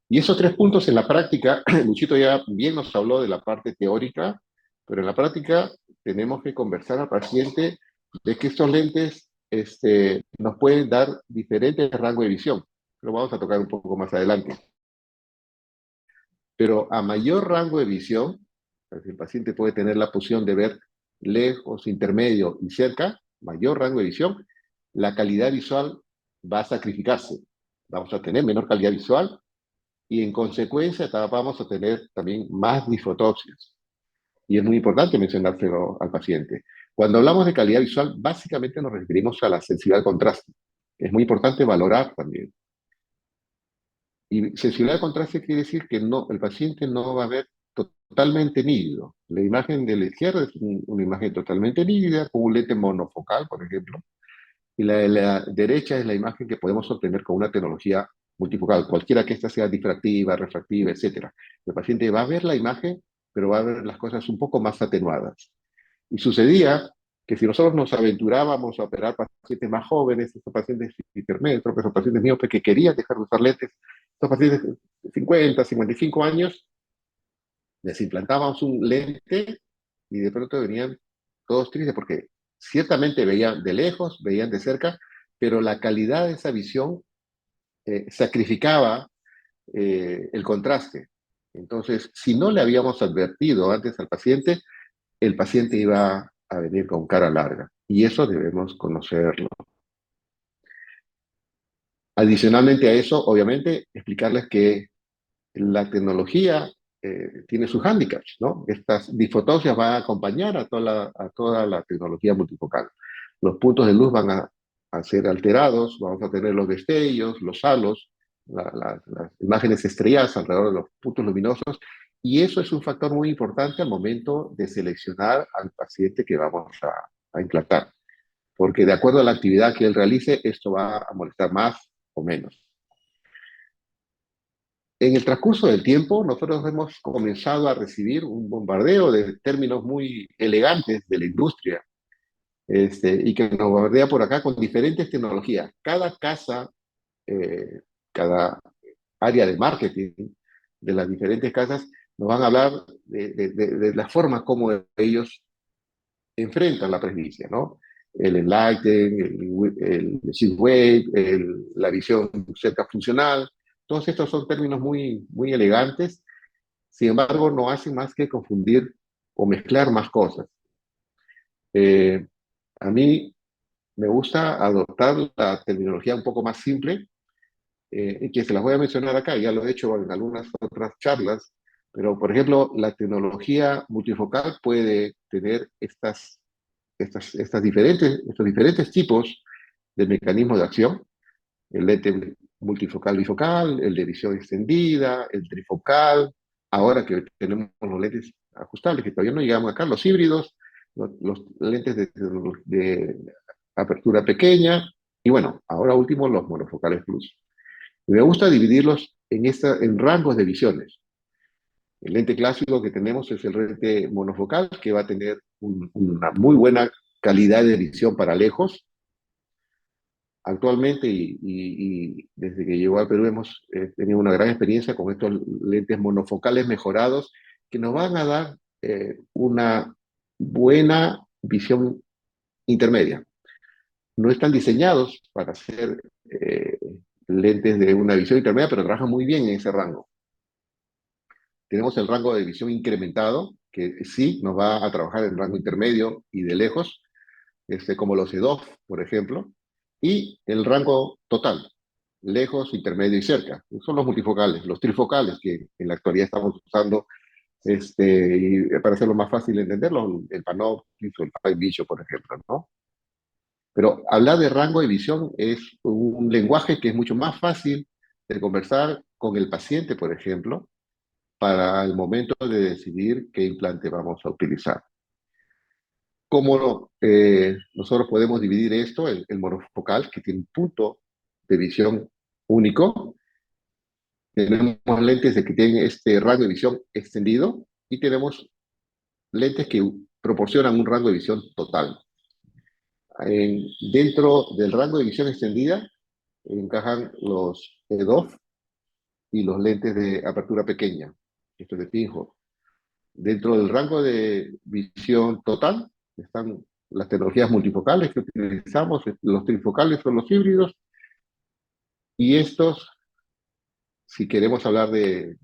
Y esos tres puntos en la práctica, Luchito ya bien nos habló de la parte teórica, pero en la práctica tenemos que conversar al paciente de que estos lentes nos pueden dar diferentes rangos de visión. Lo vamos a tocar un poco más adelante. Pero a mayor rango de visión, el paciente puede tener la posición de ver lejos, intermedio y cerca, mayor rango de visión, la calidad visual va a sacrificarse. Vamos a tener menor calidad visual y en consecuencia vamos a tener también más disfotopsias. Y es muy importante mencionárselo al paciente. Cuando hablamos de calidad visual, básicamente nos referimos a la sensibilidad al contraste. Es muy importante valorar también. Y sensibilidad al contraste quiere decir que no, el paciente no va a ver totalmente nítido. La imagen de la izquierda es una imagen totalmente nítida, con un lente monofocal, por ejemplo, y la de la derecha es la imagen que podemos obtener con una tecnología multifocal, cualquiera que ésta sea difractiva, refractiva, etc. El paciente va a ver la imagen, pero va a ver las cosas un poco más atenuadas. Y sucedía que si nosotros nos aventurábamos a operar pacientes más jóvenes, estos pacientes hipermétropes, esos pacientes míopes que querían dejar de usar lentes, estos pacientes de 50, 55 años, les implantábamos un lente y de pronto venían todos tristes porque ciertamente veían de lejos, veían de cerca, pero la calidad de esa visión sacrificaba el contraste. Entonces, si no le habíamos advertido antes al paciente, el paciente iba a venir con cara larga. Y eso debemos conocerlo. Adicionalmente a eso, obviamente, explicarles que la tecnología tiene sus hándicaps, ¿no? Estas difotopsias van a acompañar a toda la tecnología multifocal. Los puntos de luz van a ser alterados, vamos a tener los destellos, los halos, las imágenes estrelladas alrededor de los puntos luminosos, y eso es un factor muy importante al momento de seleccionar al paciente que vamos a implantar, porque de acuerdo a la actividad que él realice, esto va a molestar más o menos. En el transcurso del tiempo, nosotros hemos comenzado a recibir un bombardeo de términos muy elegantes de la industria, y que nos bombardea por acá con diferentes tecnologías. Cada casa, cada área de marketing de las diferentes casas nos van a hablar de la forma como ellos enfrentan la presbicia, ¿no? El Enlighten, el Shockwave, la visión cerca funcional. Todos estos son términos muy, muy elegantes, sin embargo, no hacen más que confundir o mezclar más cosas. Eh, a mí me gusta adoptar la terminología un poco más simple, que se las voy a mencionar acá, ya lo he hecho en algunas otras charlas, pero por ejemplo, la tecnología multifocal puede tener estos diferentes tipos de mecanismos de acción: el lente multifocal bifocal, el de visión extendida, el trifocal, ahora que tenemos los lentes ajustables, que todavía no llegamos acá, los híbridos, los lentes de apertura pequeña, y bueno, ahora último los monofocales plus. Y me gusta dividirlos en rangos de visiones. El lente clásico que tenemos es el lente monofocal, que va a tener una muy buena calidad de visión para lejos. Actualmente y desde que llegó al Perú hemos tenido una gran experiencia con estos lentes monofocales mejorados que nos van a dar una buena visión intermedia. No están diseñados para ser lentes de una visión intermedia, pero trabajan muy bien en ese rango. Tenemos el rango de visión incrementado, que sí nos va a trabajar en rango intermedio y de lejos, como los EDOF, por ejemplo, y el rango total, lejos, intermedio y cerca. Son los multifocales, los trifocales que en la actualidad estamos usando, y para hacerlo más fácil de entenderlo, el Panoptis o el Five Vision, por ejemplo, ¿no? Pero hablar de rango de visión es un lenguaje que es mucho más fácil de conversar con el paciente, por ejemplo, para el momento de decidir qué implante vamos a utilizar. ¿Cómo nosotros podemos dividir esto? El monofocal, que tiene un punto de visión único. Tenemos lentes que tienen este rango de visión extendido y tenemos lentes que proporcionan un rango de visión total. Dentro del rango de visión extendida encajan los EDOF y los lentes de apertura pequeña, estos de pinhole. Dentro del rango de visión total están las tecnologías multifocales que utilizamos, los trifocales son los híbridos, y estos, si queremos hablar de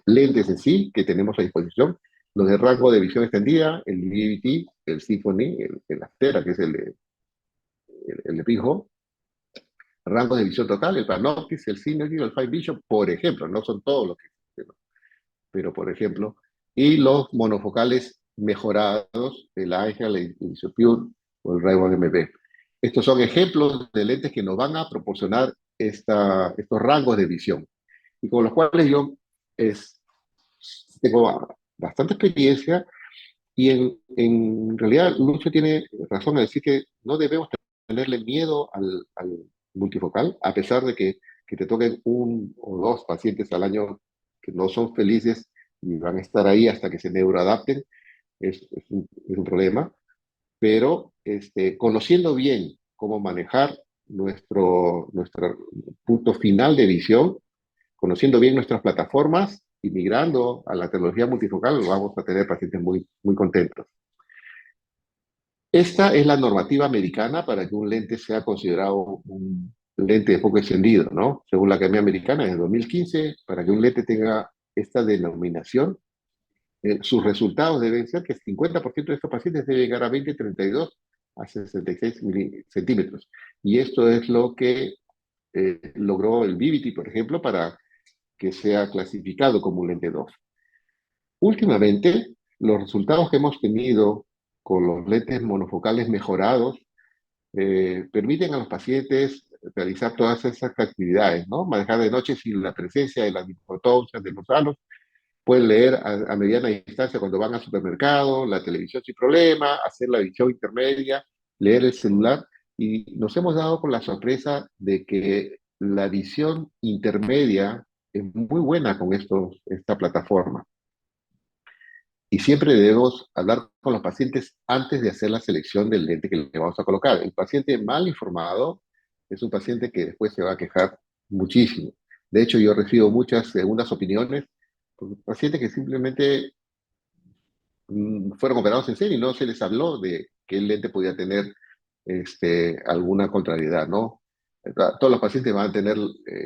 lentes en sí que tenemos a disposición, los de rango de visión extendida, el BVT, el Symphony, el Astera, que es el de Pinhole, rango de visión total, el Panoptis, el Synergy, el Five Vision, por ejemplo, no son todos los que existen, pero por ejemplo, y los monofocales mejorados, el Angel, el Isopure o el Ray-Ban MP. Estos son ejemplos de lentes que nos van a proporcionar estos rangos de visión y con los cuales yo tengo bastante experiencia, y en realidad Lucho tiene razón al decir que no debemos tenerle miedo al multifocal, a pesar de que te toquen un o dos pacientes al año que no son felices y van a estar ahí hasta que se neuroadapten, es un problema, pero conociendo bien cómo manejar nuestro punto final de visión, conociendo bien nuestras plataformas y migrando a la tecnología multifocal, vamos a tener pacientes muy, muy contentos. Esta es la normativa americana para que un lente sea considerado un lente de foco extendido, ¿no? Según la Academia Americana, en el 2015, para que un lente tenga esta denominación, sus resultados deben ser que el 50% de estos pacientes debe llegar a 20, 32 a 66 centímetros. Y esto es lo que logró el Vivity, por ejemplo, para que sea clasificado como un lente 2. Últimamente, los resultados que hemos tenido con los lentes monofocales mejorados permiten a los pacientes realizar todas esas actividades, ¿no? Manejar de noche sin la presencia de las difotoncias, de los halos. Pueden leer a mediana distancia cuando van al supermercado, la televisión sin problema, hacer la visión intermedia, leer el celular. Y nos hemos dado con la sorpresa de que la visión intermedia es muy buena con esta plataforma. Y siempre debemos hablar con los pacientes antes de hacer la selección del lente que le vamos a colocar. El paciente mal informado es un paciente que después se va a quejar muchísimo. De hecho, yo recibo muchas segundas opiniones por pacientes que simplemente fueron operados en serie y no se les habló de que el lente podía tener alguna contrariedad, ¿no? Todos los pacientes van a tener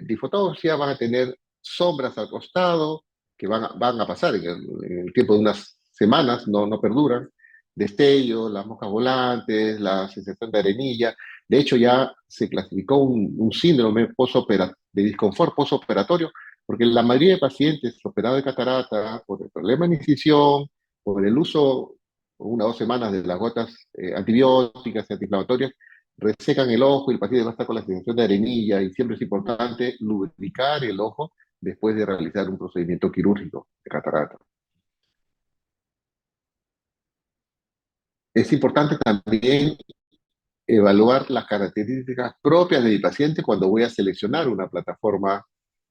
difotoncia, van a tener sombras al costado, que van a pasar en el tiempo de unas semanas, no perduran, destellos, las moscas volantes, la sensación de arenilla. De hecho, ya se clasificó un síndrome de disconfort postoperatorio, porque la mayoría de pacientes operados de catarata, por el problema en incisión, por el uso 1 o 2 semanas de las gotas antibióticas y antiinflamatorias, resecan el ojo y el paciente va a estar con la sensación de arenilla, y siempre es importante lubricar el ojo después de realizar un procedimiento quirúrgico de catarata. Es importante también evaluar las características propias de mi paciente cuando voy a seleccionar una plataforma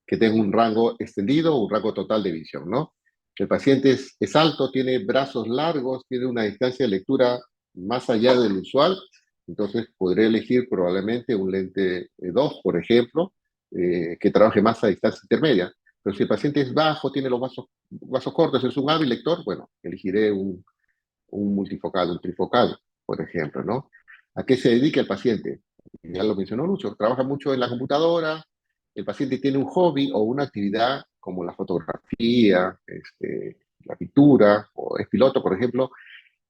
que tenga un rango extendido o un rango total de visión, ¿no? El paciente es alto, tiene brazos largos, tiene una distancia de lectura más allá del usual, entonces podré elegir probablemente un lente 2, por ejemplo, que trabaje más a distancia intermedia. Pero si el paciente es bajo, tiene los vasos cortos, es un hábil lector, bueno, elegiré un multifocal, un trifocal, por ejemplo, ¿no? ¿A qué se dedica el paciente? Ya lo mencionó Lucho, trabaja mucho en la computadora, el paciente tiene un hobby o una actividad como la fotografía, la pintura, o es piloto, por ejemplo.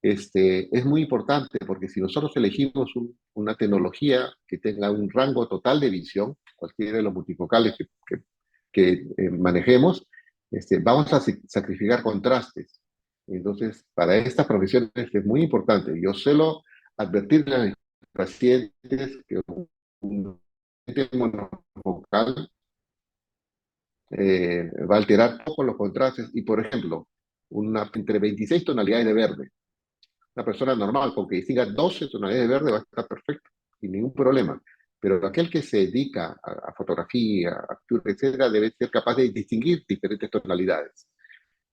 Es muy importante porque si nosotros elegimos una tecnología que tenga un rango total de visión, cualquiera de los multifocales que manejemos, vamos a sacrificar contrastes. Entonces, para estas profesiones es muy importante. Yo suelo advertirle a mis pacientes que un lente monofocal va a alterar poco los contrastes y, por ejemplo, entre 26 tonalidades de verde. Una persona normal con que distinga 12 tonalidades de verde va a estar perfecto, sin ningún problema. Pero aquel que se dedica a fotografía, a pintura, etcétera, debe ser capaz de distinguir diferentes tonalidades.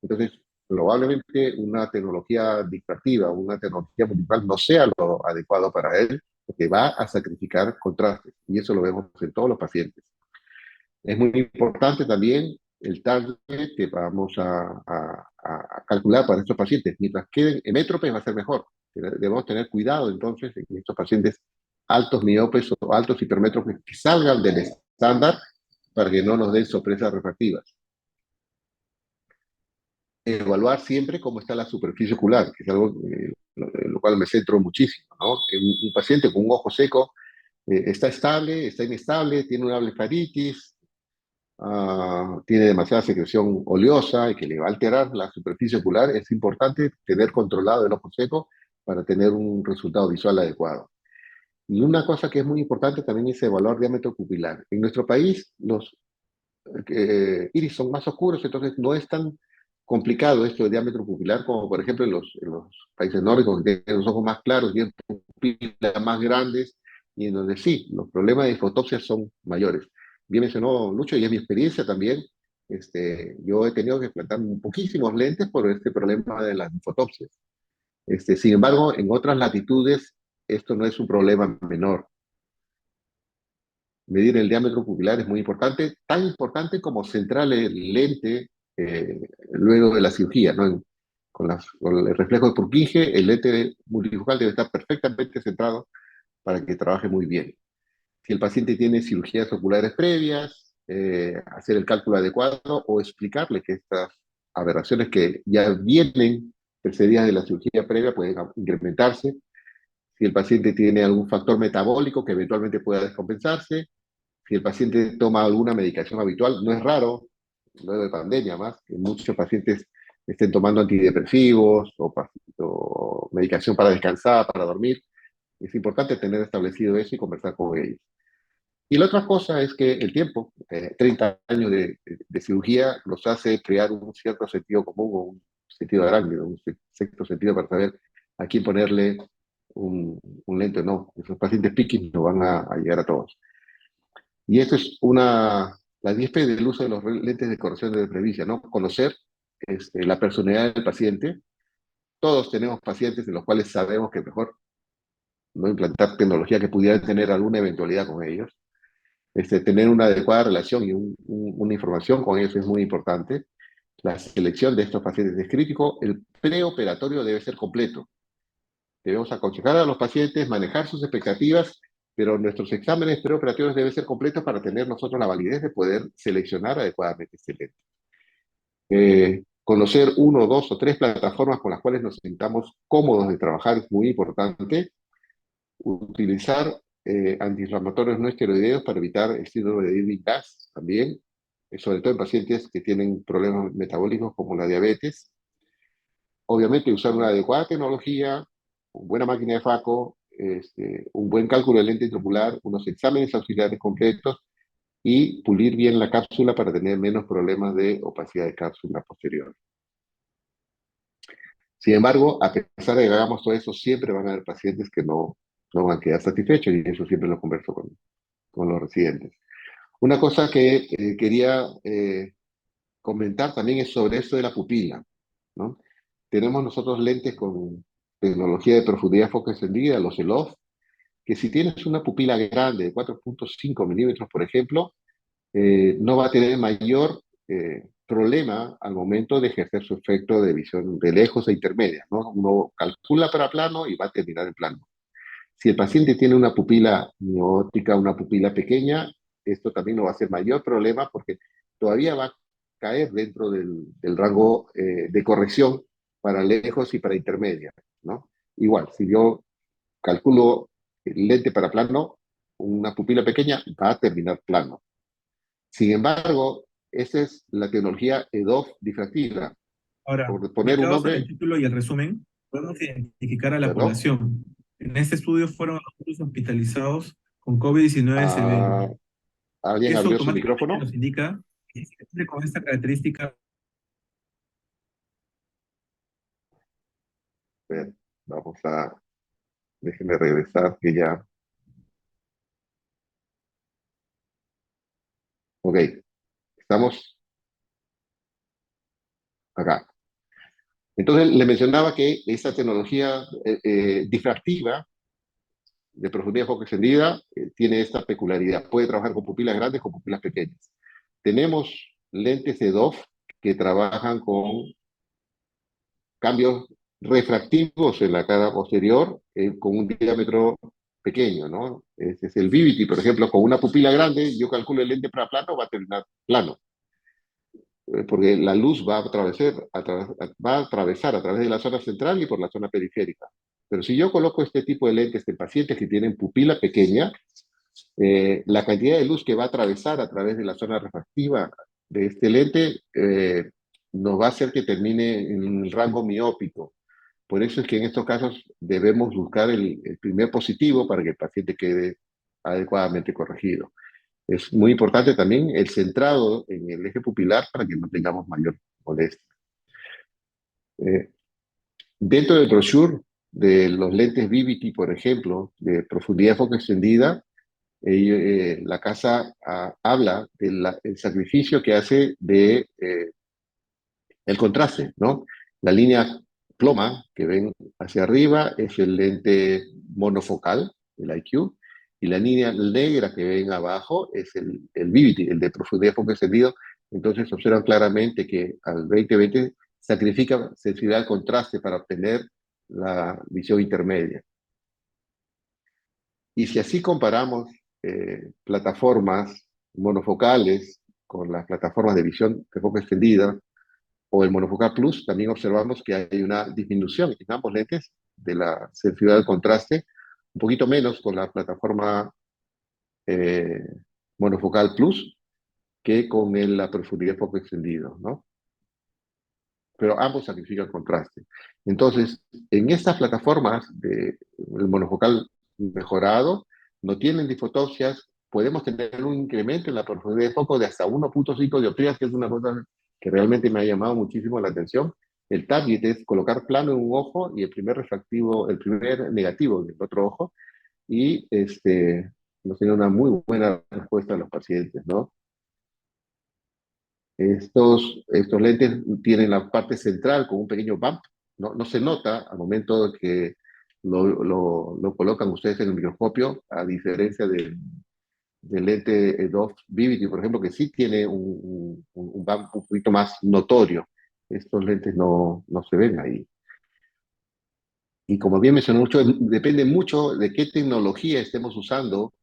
Entonces, probablemente una tecnología difractiva, una tecnología multifocal no sea lo adecuado para él, porque va a sacrificar contrastes. Y eso lo vemos en todos los pacientes. Es muy importante también el target que vamos a calcular para estos pacientes. Mientras queden hemétropes va a ser mejor. Debemos tener cuidado entonces en estos pacientes altos miopes o altos hipermétropes que salgan del estándar para que no nos den sorpresas refractivas. Evaluar siempre cómo está la superficie ocular, que es algo en lo cual me centro muchísimo, ¿no? Un paciente con un ojo seco está estable, está inestable, tiene una blefaritis, tiene demasiada secreción oleosa y que le va a alterar la superficie ocular. Es importante tener controlado el ojo seco para tener un resultado visual adecuado. Y una cosa que es muy importante también es evaluar diámetro pupilar. En nuestro país los iris son más oscuros, entonces no es tan complicado esto de diámetro pupilar como por ejemplo en los países nórdicos, que tienen los ojos más claros, tienen pupilas más grandes, y en donde sí, los problemas de fotopsia son mayores. Bien mencionó Lucho, y es mi experiencia también. Yo he tenido que plantar poquísimos lentes por este problema de las fotopsias. Sin embargo, en otras latitudes esto no es un problema menor. Medir el diámetro pupilar es muy importante, tan importante como centrar el lente luego de la cirugía, ¿no? Con el reflejo de Purkinje, el lente multifocal debe estar perfectamente centrado para que trabaje muy bien. Si el paciente tiene cirugías oculares previas, hacer el cálculo adecuado o explicarle que estas aberraciones que ya vienen precedidas de la cirugía previa pueden incrementarse. Si el paciente tiene algún factor metabólico que eventualmente pueda descompensarse, si el paciente toma alguna medicación habitual, no es raro, luego de pandemia más, que muchos pacientes estén tomando antidepresivos o medicación para descansar, para dormir. Es importante tener establecido eso y conversar con ellos. Y la otra cosa es que el tiempo, 30 años de cirugía, los hace crear un cierto sentido común o un sentido arácnido, un sexto sentido para saber a quién ponerle un lente o no. Esos pacientes piquis no van a llegar a todos. Y esto es la 10P del uso de los lentes de corrección de presbicia, ¿no? Conocer la personalidad del paciente. Todos tenemos pacientes en los cuales sabemos que es mejor no implantar tecnología que pudiera tener alguna eventualidad con ellos. Tener una adecuada relación y una información con ellos es muy importante. La selección de estos pacientes es crítico. El preoperatorio debe ser completo. Debemos aconsejar a los pacientes, manejar sus expectativas, pero nuestros exámenes preoperatorios deben ser completos para tener nosotros la validez de poder seleccionar adecuadamente este lente. Conocer uno, dos o tres plataformas con las cuales nos sintamos cómodos de trabajar es muy importante. Utilizar antiinflamatorios no esteroideos para evitar el síndrome de Ewing-Gas también, sobre todo en pacientes que tienen problemas metabólicos como la diabetes. Obviamente usar una adecuada tecnología, una buena máquina de FACO, un buen cálculo de lente intraocular, unos exámenes auxiliares completos y pulir bien la cápsula para tener menos problemas de opacidad de cápsula posterior. Sin embargo, a pesar de que hagamos todo eso, siempre van a haber pacientes que no van a quedar satisfechos y eso siempre lo converso con los residentes. Una cosa que quería comentar también es sobre eso de la pupila, ¿no? Tenemos nosotros lentes con tecnología de profundidad de foco extendida, los ELOF, que si tienes una pupila grande de 4.5 milímetros, por ejemplo, no va a tener mayor problema al momento de ejercer su efecto de visión de lejos e intermedia, ¿no? Uno calcula para plano y va a terminar en plano. Si el paciente tiene una pupila miótica, una pupila pequeña, esto también no va a ser mayor problema porque todavía va a caer dentro del rango de corrección para lejos y para intermedia, ¿no? Igual, si yo calculo el lente para plano, una pupila pequeña va a terminar plano. Sin embargo, esa es la tecnología EDOF difractiva. Ahora, Por poner un ubicados en el nombre, título y el resumen, podemos identificar a la ¿verdad? población. En este estudio fueron adultos hospitalizados con COVID-19 severo. Ah, ¿alguien Eso abrió su automáticamente micrófono? nos indica que se cumple con esta característica. A ver, vamos a, déjenme regresar que ya, ok, estamos acá. Entonces, le mencionaba que esa tecnología difractiva de profundidad de foco extendida tiene esta peculiaridad. Puede trabajar con pupilas grandes, con pupilas pequeñas. Tenemos lentes EDOF que trabajan con cambios refractivos en la cara posterior con un diámetro pequeño, ¿no? Ese es el Vivity, por ejemplo, con una pupila grande, yo calculo el lente para plano, va a terminar plano, porque la luz va a atravesar a través de la zona central y por la zona periférica. Pero si yo coloco este tipo de lentes en pacientes que tienen pupila pequeña, la cantidad de luz que va a atravesar a través de la zona refractiva de este lente nos va a hacer que termine en el rango miópico. Por eso es que en estos casos debemos buscar el primer positivo para que el paciente quede adecuadamente corregido. Es muy importante también el centrado en el eje pupilar para que no tengamos mayor molestia. Dentro del brochure de los lentes Vivity, por ejemplo, de profundidad de foco extendida, la casa habla del sacrificio que hace de el contraste, ¿no? La línea ploma que ven hacia arriba es el lente monofocal, el IQ, y la línea negra que ven abajo es el Vivity, el de profundidad de foco extendido. Entonces observan claramente que al 20-20 sacrifica sensibilidad al contraste para obtener la visión intermedia. Y si así comparamos plataformas monofocales con las plataformas de visión de foco extendida, o el monofocal plus, también observamos que hay una disminución en ambos lentes de la sensibilidad del contraste, un poquito menos con la plataforma eh, monofocal plus que con la profundidad de foco extendido, ¿no? Pero ambos sacrifican contraste. Entonces, en estas plataformas del monofocal mejorado, no tienen difotopsias, podemos tener un incremento en la profundidad de foco de hasta 1.5 dioptrías, que es una cosa que realmente me ha llamado muchísimo la atención. El target es colocar plano en un ojo y el primer refractivo, el primer negativo en el otro ojo, y nos tiene una muy buena respuesta a los pacientes, ¿no? Estos lentes tienen la parte central con un pequeño bump, no se nota al momento de que lo colocan ustedes en el microscopio, a diferencia del lente Dove Vivity, por ejemplo, que sí tiene un bump un poquito más notorio. Estos lentes no se ven ahí. Y como bien mencionó mucho, depende mucho de qué tecnología estemos usando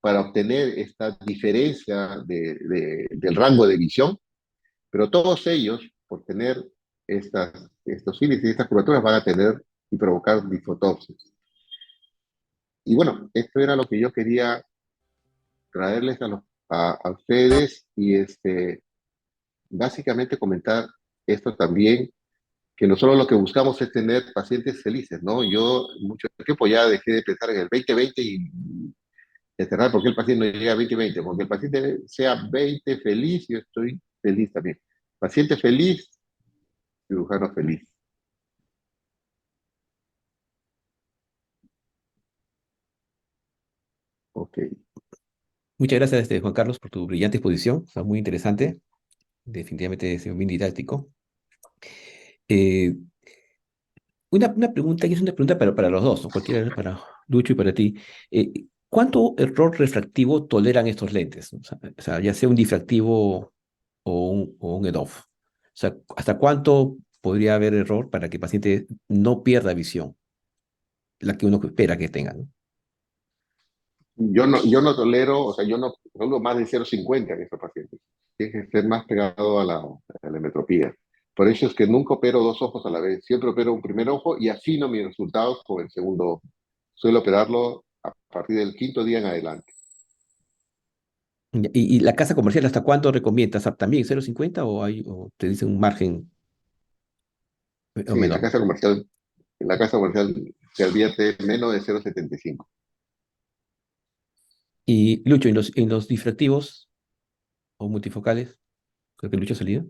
para obtener esta diferencia del rango de visión. Pero todos ellos por tener estos índices y estas curvaturas, van a tener y provocar disfotopsias. Y bueno, esto era lo que yo quería traerles a ustedes y básicamente comentar esto también, que nosotros lo que buscamos es tener pacientes felices, ¿no? Yo mucho tiempo ya dejé de pensar en el 2020 y enterrar por qué el paciente no llega a 2020, porque el paciente sea 20 feliz, yo estoy feliz también. Paciente feliz, cirujano feliz. Ok. Muchas gracias, Juan Carlos, por tu brillante exposición. Está muy interesante. Definitivamente es bien didáctico. Eh, una pregunta, y es una pregunta para los dos, ¿no? Cualquiera, para Lucho y para ti. ¿Cuánto error refractivo toleran estos lentes? O sea, ya sea un difractivo o un EDOF. O sea, ¿hasta cuánto podría haber error para que el paciente no pierda visión, la que uno espera que tenga, ¿no? Yo no tolero, o sea, yo no tolero más de 0,50 en estos pacientes. Tiene que ser más pegado a la metropía. Por eso es que nunca opero dos ojos a la vez. Siempre opero un primer ojo y afino mis resultados con el segundo ojo. Suelo operarlo a partir del quinto día en adelante. Y la casa comercial, ¿hasta cuánto recomiendas? ¿También 0,50 o te dicen un margen o Sí, menor? en la casa comercial se advierte menos de 0,75. Y Lucho, ¿en los difractivos o multifocales? Creo que Lucho ha salido.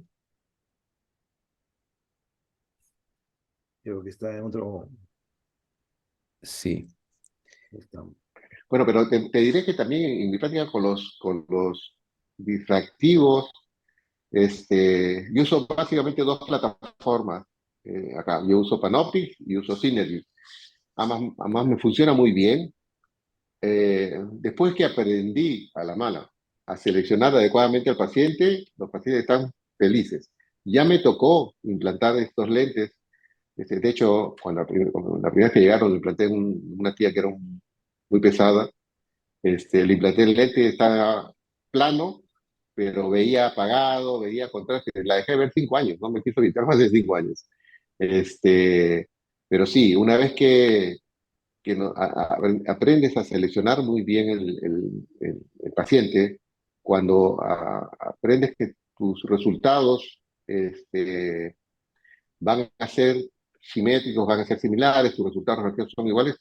Creo que está en otro. Sí. Está. Bueno, pero te diré que también en mi práctica con los difractivos, yo uso básicamente dos plataformas acá. Yo uso Panoptic y uso Synergy. Ambas me funciona muy bien. Después que aprendí a la mala a seleccionar adecuadamente al paciente, los pacientes están felices. Ya me tocó implantar estos lentes. De hecho, cuando la primera vez que llegaron, le implanté una tía que era muy pesada. Le implanté el lente, estaba plano, pero veía apagado, veía contraste. La dejé de ver 5 años, no me quiso evitar más de 5 años. Este, pero sí, una vez que aprendes a seleccionar muy bien el paciente, cuando aprendes que tus resultados van a ser simétricos, van a ser similares, tus resultados relativos son iguales,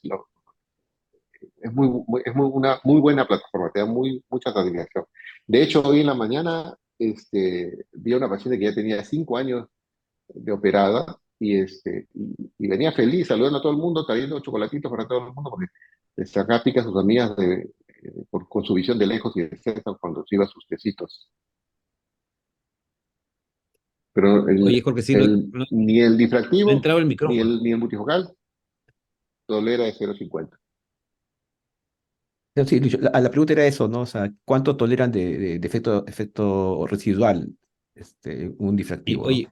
una muy buena plataforma, te da mucha satisfacción. De hecho, hoy en la mañana vi a una paciente que ya tenía 5 años de operada y venía feliz, saludando a todo el mundo, trayendo chocolatitos para todo el mundo, porque le sacaba pica a sus amigas con su visión de lejos y de cerca cuando se iba a sus tecitos. Pero Oye, Jorge, sí, ni el no difractivo entraba el ni micrófono. el multifocal tolera de 0,50. No, sí, Lucho, la pregunta era eso, ¿no? O sea, ¿cuánto toleran de efecto residual un difractivo, ¿no? Oye,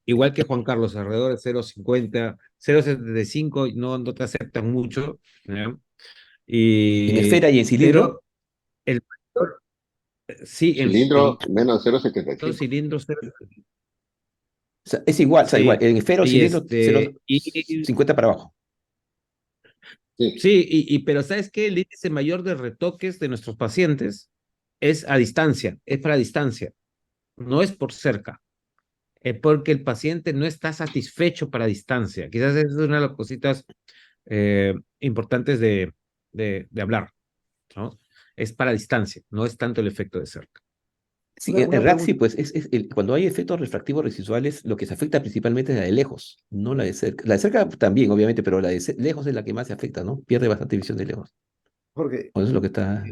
igual que Juan Carlos, alrededor de 0,50, 0,75, no te aceptan mucho, ¿ya? En esfera y en cilindro, Pero el factor, sí, Cilindro menos de los 0,75. cilindros, o sea, es igual, o sea, igual, sí, en esfera o y cilindro, y 50 para abajo. Sí. sí, pero ¿sabes qué? El índice mayor de retoques de nuestros pacientes es a distancia, es para distancia, no es por cerca. Porque el paciente no está satisfecho para distancia. Quizás esa es una de las cositas importantes de hablar, ¿no? Es para distancia, no es tanto el efecto de cerca. Sí, en Una RAC sí, pregunta. pues cuando hay efectos refractivos residuales, lo que se afecta principalmente es la de lejos, no la de cerca. La de cerca también, obviamente, pero la de lejos es la que más se afecta, ¿no? Pierde bastante visión de lejos. Jorge, O eso es lo que está.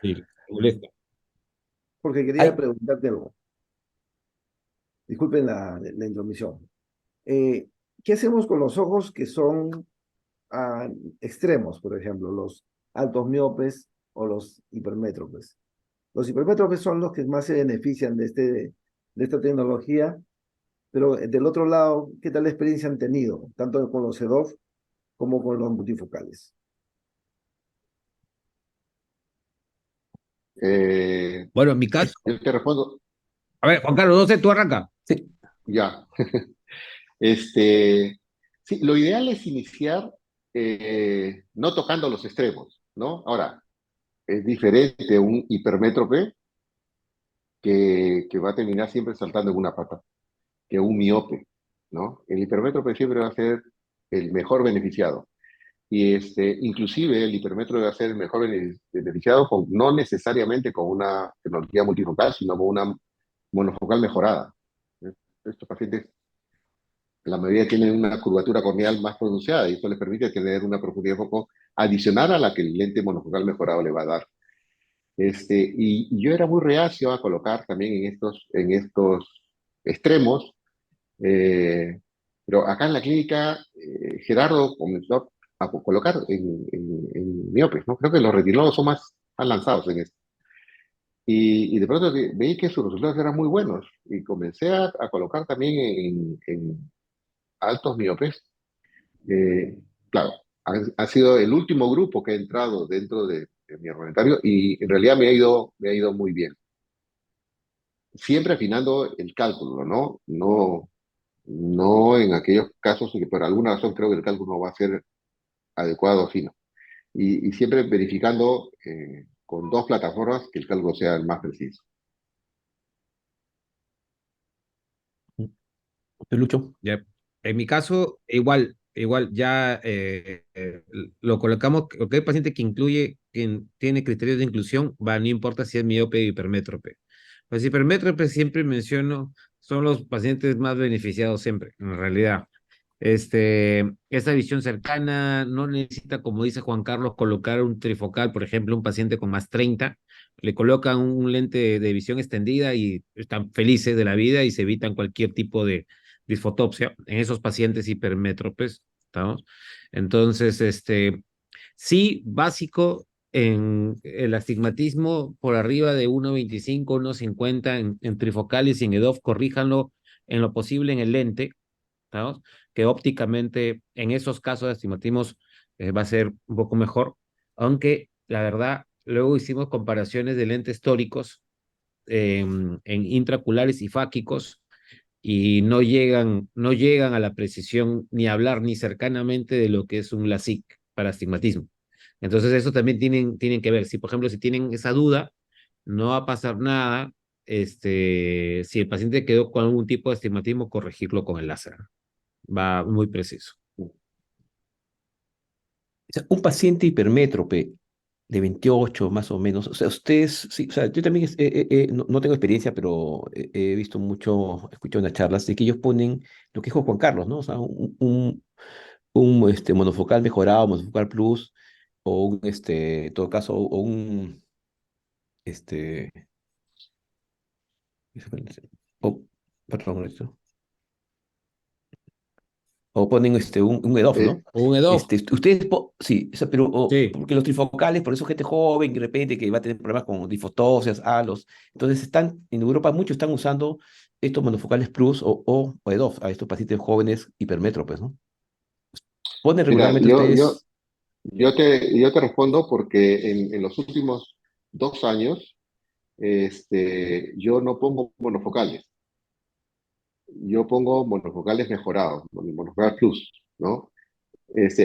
Sí, molesta. Jorge, quería Hay, preguntarte algo. Disculpen la intromisión. Eh, ¿Qué hacemos con los ojos que son ah, extremos, por ejemplo, los altos miopes o los hipermétropes? Los hipermétropes son los que más se benefician de esta tecnología, pero del otro lado, ¿qué tal experiencia han tenido, tanto con los EDOF como con los multifocales? Eh, Bueno, en mi caso, yo te respondo, a ver, Juan Carlos, no sé, tú arranca. sí, Ya. Este, sí, lo ideal es iniciar no tocando los extremos, ¿no? Ahora, es diferente un hipermétrope que va a terminar siempre saltando en una pata, que un miope, ¿no? El hipermétrope siempre va a ser el mejor beneficiado. Y inclusive el hipermétrope va a ser el mejor beneficiado no necesariamente con una tecnología multifocal, sino con una monofocal mejorada. Estos pacientes, la mayoría tienen una curvatura corneal más pronunciada y eso les permite tener una profundidad de foco adicional a la que el lente monofocal mejorado le va a dar. Y yo era muy reacio a colocar también en estos extremos, eh, pero acá en la clínica Gerardo comenzó a colocar en miopes, ¿no? Creo que los retinólogos son más lanzados en esto. Y de pronto veí que sus resultados eran muy buenos y comencé a colocar también en altos miopes. Eh, claro, ha sido el último grupo que ha entrado dentro de mi armamentario y en realidad me ha ido muy bien. Siempre afinando el cálculo, ¿no? No en aquellos casos en que por alguna razón creo que el cálculo no va a ser adecuado o fino. Y siempre verificando con dos plataformas que el cálculo sea el más preciso. Lucho. Ya. En mi caso, igual ya lo colocamos, porque hay paciente que incluye, quien tiene criterios de inclusión, va, no importa si es miope o hipermétrope. Los hipermétropes siempre menciono, son los pacientes más beneficiados siempre, en realidad. Esta visión cercana no necesita, como dice Juan Carlos, colocar un trifocal, por ejemplo, un paciente con más 30, le colocan un lente de visión extendida y están felices de la vida y se evitan cualquier tipo de disfotopsia en esos pacientes hipermétropes, ¿estamos? Entonces, sí, básico en el astigmatismo por arriba de 1.25, 1.50 en trifocales y en EDOF, corríjanlo en lo posible en el lente, ¿no? Que ópticamente en esos casos de astigmatismo va a ser un poco mejor, aunque la verdad, luego hicimos comparaciones de lentes tóricos en intraoculares y fáquicos y no llegan a la precisión ni a hablar ni cercanamente de lo que es un LASIK para astigmatismo. Entonces eso también tienen que ver. Si, por ejemplo, si tienen esa duda, no va a pasar nada. Si el paciente quedó con algún tipo de astigmatismo, corregirlo con el láser. Va muy preciso. O sea, un paciente hipermétrope de 28 más o menos, o sea, ustedes, sí, o sea, yo también no tengo experiencia, pero he visto mucho, he escuchado en las charlas de que ellos ponen lo que dijo Juan Carlos, ¿no? O sea, un monofocal mejorado, monofocal plus, o en todo caso, o un, este, o, perdón, o ponen un EDOF, Eh, ¿no? O un EDOF. Ustedes, sí, o sea, pero Sí. porque los trifocales, por eso gente joven, de repente que va a tener problemas con difotosias, halos, entonces en Europa muchos están usando estos monofocales plus o EDOF a estos pacientes jóvenes hipermétropes, ¿no? ¿Ponen Mira, regularmente yo, yo, ustedes? yo te respondo porque en los últimos 2 años yo no pongo monofocales, yo pongo monofocales mejorados, monofocal plus, ¿no?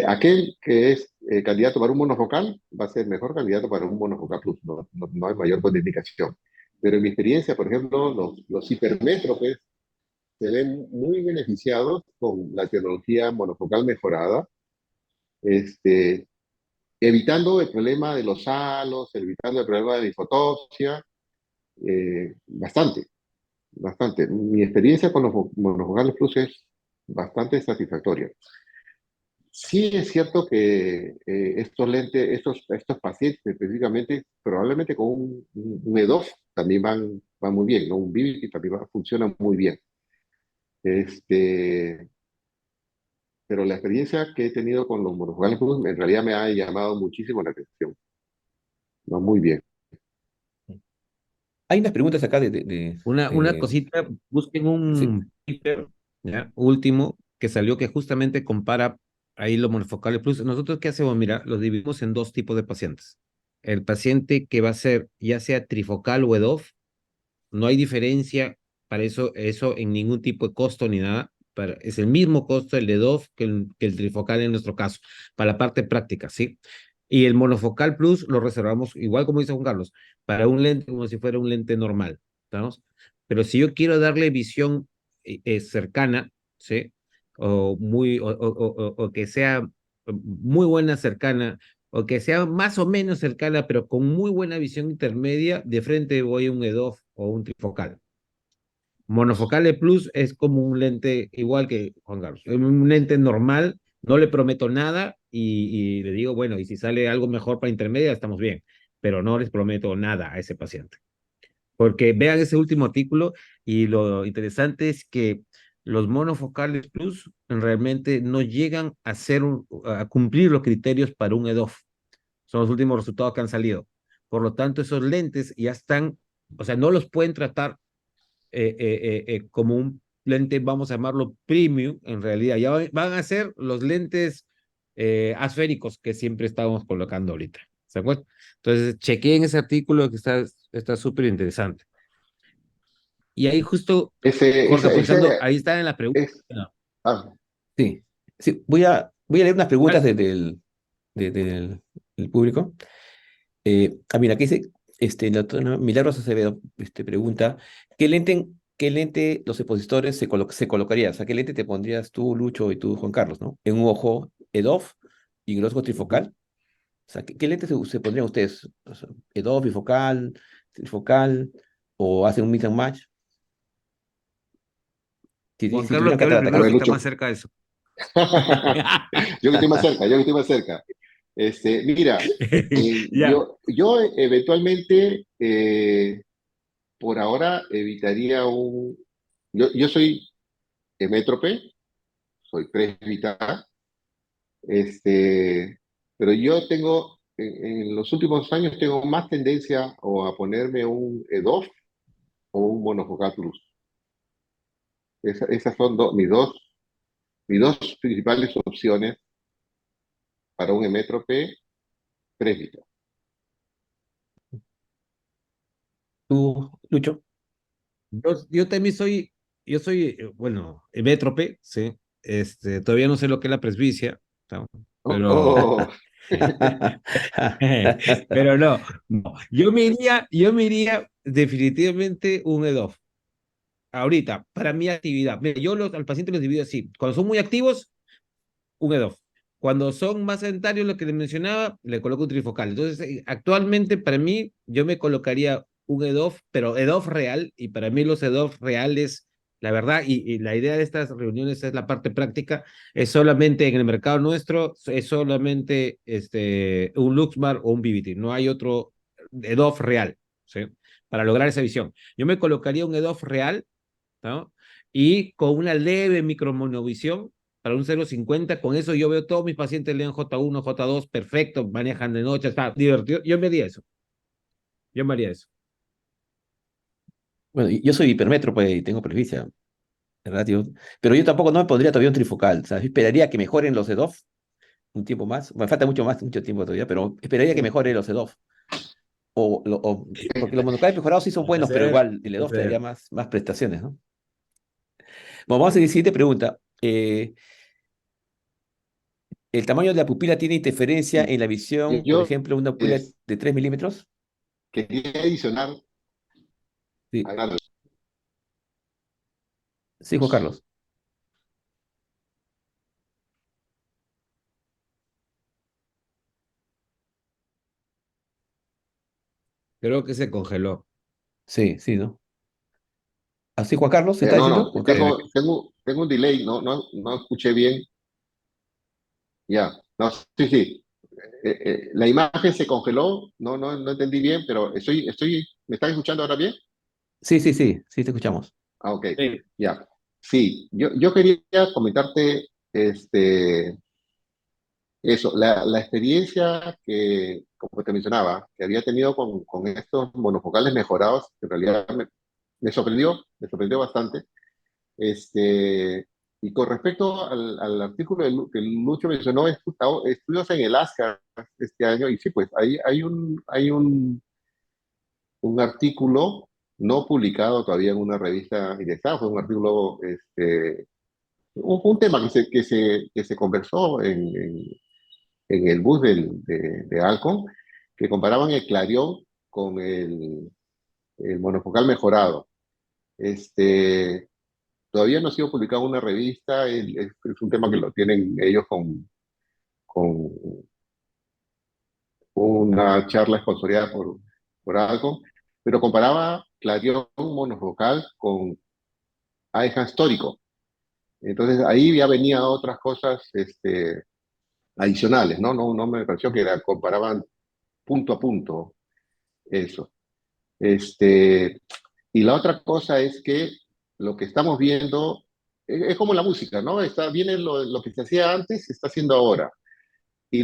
Aquel que es candidato para un monofocal va a ser mejor candidato para un monofocal plus, no hay mayor contraindicación. Pero en mi experiencia, por ejemplo, los hipermétropes se ven muy beneficiados con la tecnología monofocal mejorada, este, evitando el problema de los halos, evitando el problema de la infotopsia, bastante, bastante. Mi experiencia con los monofocales plus es bastante satisfactoria. Sí es cierto que estos lentes, estos pacientes específicamente, probablemente con un EDOF también van muy bien, ¿no? Un Vivity también funciona muy bien. Este, pero la experiencia que he tenido con los monofocales plus en realidad me ha llamado muchísimo la atención. Va muy bien. Hay unas preguntas acá Una cosita, busquen sí. un paper, ¿ya? Último, que salió que justamente compara ahí los monofocales plus. Nosotros, ¿qué hacemos? Mira, los dividimos en dos tipos de pacientes. El paciente que va a ser ya sea trifocal o EDOF, no hay diferencia Para eso en ningún tipo de costo ni nada. Es el mismo costo el de DOF que el trifocal en nuestro caso, para la parte práctica, ¿sí? Y el monofocal plus lo reservamos, igual como dice Juan Carlos, para un lente como si fuera un lente normal, ¿estamos? Pero si yo quiero darle visión cercana, ¿sí? O que sea muy buena cercana, o que sea más o menos cercana, pero con muy buena visión intermedia, de frente voy a un EDOF o un trifocal. Monofocale Plus es como un lente igual que Juan Carlos, es un lente normal, no le prometo nada y le digo, bueno, y si sale algo mejor para intermedia, estamos bien, pero no les prometo nada a ese paciente. Porque vean ese último artículo y lo interesante es que los monofocales plus realmente no llegan a a cumplir los criterios para un EDOF. Son los últimos resultados que han salido. Por lo tanto, esos lentes ya están, o sea, no los pueden tratar como un lente, vamos a llamarlo premium, en realidad. Ya van a ser los lentes asféricos que siempre estamos colocando ahorita. ¿Se acuerdan? Entonces, chequeen ese artículo que está súper interesante. Y ahí justo, Jorge, aprovechando, ahí está en la pregunta. es, ah, Sí, sí, voy a leer unas preguntas Dale. del público. Mira, aquí dice, la doctora Milagros Acevedo pregunta, qué lente los expositores se colocarían? O sea, ¿qué lente te pondrías tú, Lucho, y tú, Juan Carlos, ¿no? En un ojo EDOF y en el otro trifocal. O sea, ¿qué lente se pondrían ustedes? O sea, EDOF, bifocal, trifocal, o hacen un mix and match. Si, Juan si Carlos, tuvieran que hable catarata, a primero ver, que claro. está Lucho. más cerca de eso. Yo que estoy más cerca, yo que estoy más cerca. Mira, Ya. yo eventualmente, por ahora, evitaría yo soy hemétrope, soy presbita, pero yo en los últimos años tengo más tendencia o a ponerme un EDOF o un monofocal plus. Esas son mis dos principales opciones para un hemétrope presbita. Tú, Lucho. Yo también yo soy, bueno, métrope, sí. Todavía no sé lo que es la presbicia, ¿no? Oh, Pero, oh. pero no. Yo me iría definitivamente un EDOF. Ahorita, para mi actividad. Mira, al paciente los divido así. Cuando son muy activos, un EDOF. Cuando son más sedentarios, lo que les mencionaba, le coloco un trifocal. Entonces, actualmente para mí, yo me colocaría un EDOF, pero EDOF real, y para mí los EDOF reales, la verdad, y la idea de estas reuniones es la parte práctica, es solamente en el mercado nuestro, es solamente un Luxmar o un BBT, no hay otro EDOF real, ¿sí? Para lograr esa visión. Yo me colocaría un EDOF real, ¿no? Y con una leve micromonovisión para un 0,50, con eso yo veo todos mis pacientes leen J1, J2, perfecto, manejan de noche, está divertido. Yo me haría eso. Yo me haría eso. Bueno, yo soy hipermétrope y tengo presbicia, ¿verdad? Pero yo tampoco no me pondría todavía un trifocal. O sea, yo esperaría que mejoren los EDOF un tiempo más. Me falta mucho tiempo todavía, pero esperaría que mejore los EDOF. Porque los monocales mejorados sí son Puede buenos, pero ser, igual el puede EDOF te daría ser. más prestaciones, ¿no? Bueno, vamos a la siguiente pregunta. ¿El tamaño de la pupila tiene interferencia Y en la visión? Por yo ejemplo, una pupila es, de 3 milímetros. quería adicionar Sí, algo. sí, Juan Carlos. Creo que se congeló. Sí, sí, ¿no? ¿Así, Juan Carlos? ¿Se está No, diciendo? no, Juan Carlos. tengo un delay, no escuché bien. Ya, no, sí, sí. La imagen se congeló, no entendí bien, pero ¿me están escuchando ahora bien? Sí, sí, sí, sí, te escuchamos. Ah, ok, Sí. ya. Sí, yo quería comentarte eso, la experiencia que, como te mencionaba, que había tenido con estos monofocales mejorados, que en realidad me sorprendió bastante. Y con respecto al artículo que Lucho mencionó, estudios en el ASCA este año, y sí, pues hay un artículo no publicado todavía en una revista indexada, fue un artículo, un tema que se conversó en el bus de Alcon, que comparaban el Clarion con el monofocal mejorado. Este, todavía no ha sido publicado en una revista, es un tema que lo tienen ellos con una charla esponsoreada por Alcon, pero comparaba Clarion monofocal con Einstein histórico. Entonces ahí ya venían otras cosas adicionales, ¿no? No me pareció que comparaban punto a punto eso. Este, y la otra cosa es que lo que estamos viendo es como la música, ¿no? Viene lo que se hacía antes, se está haciendo ahora. Y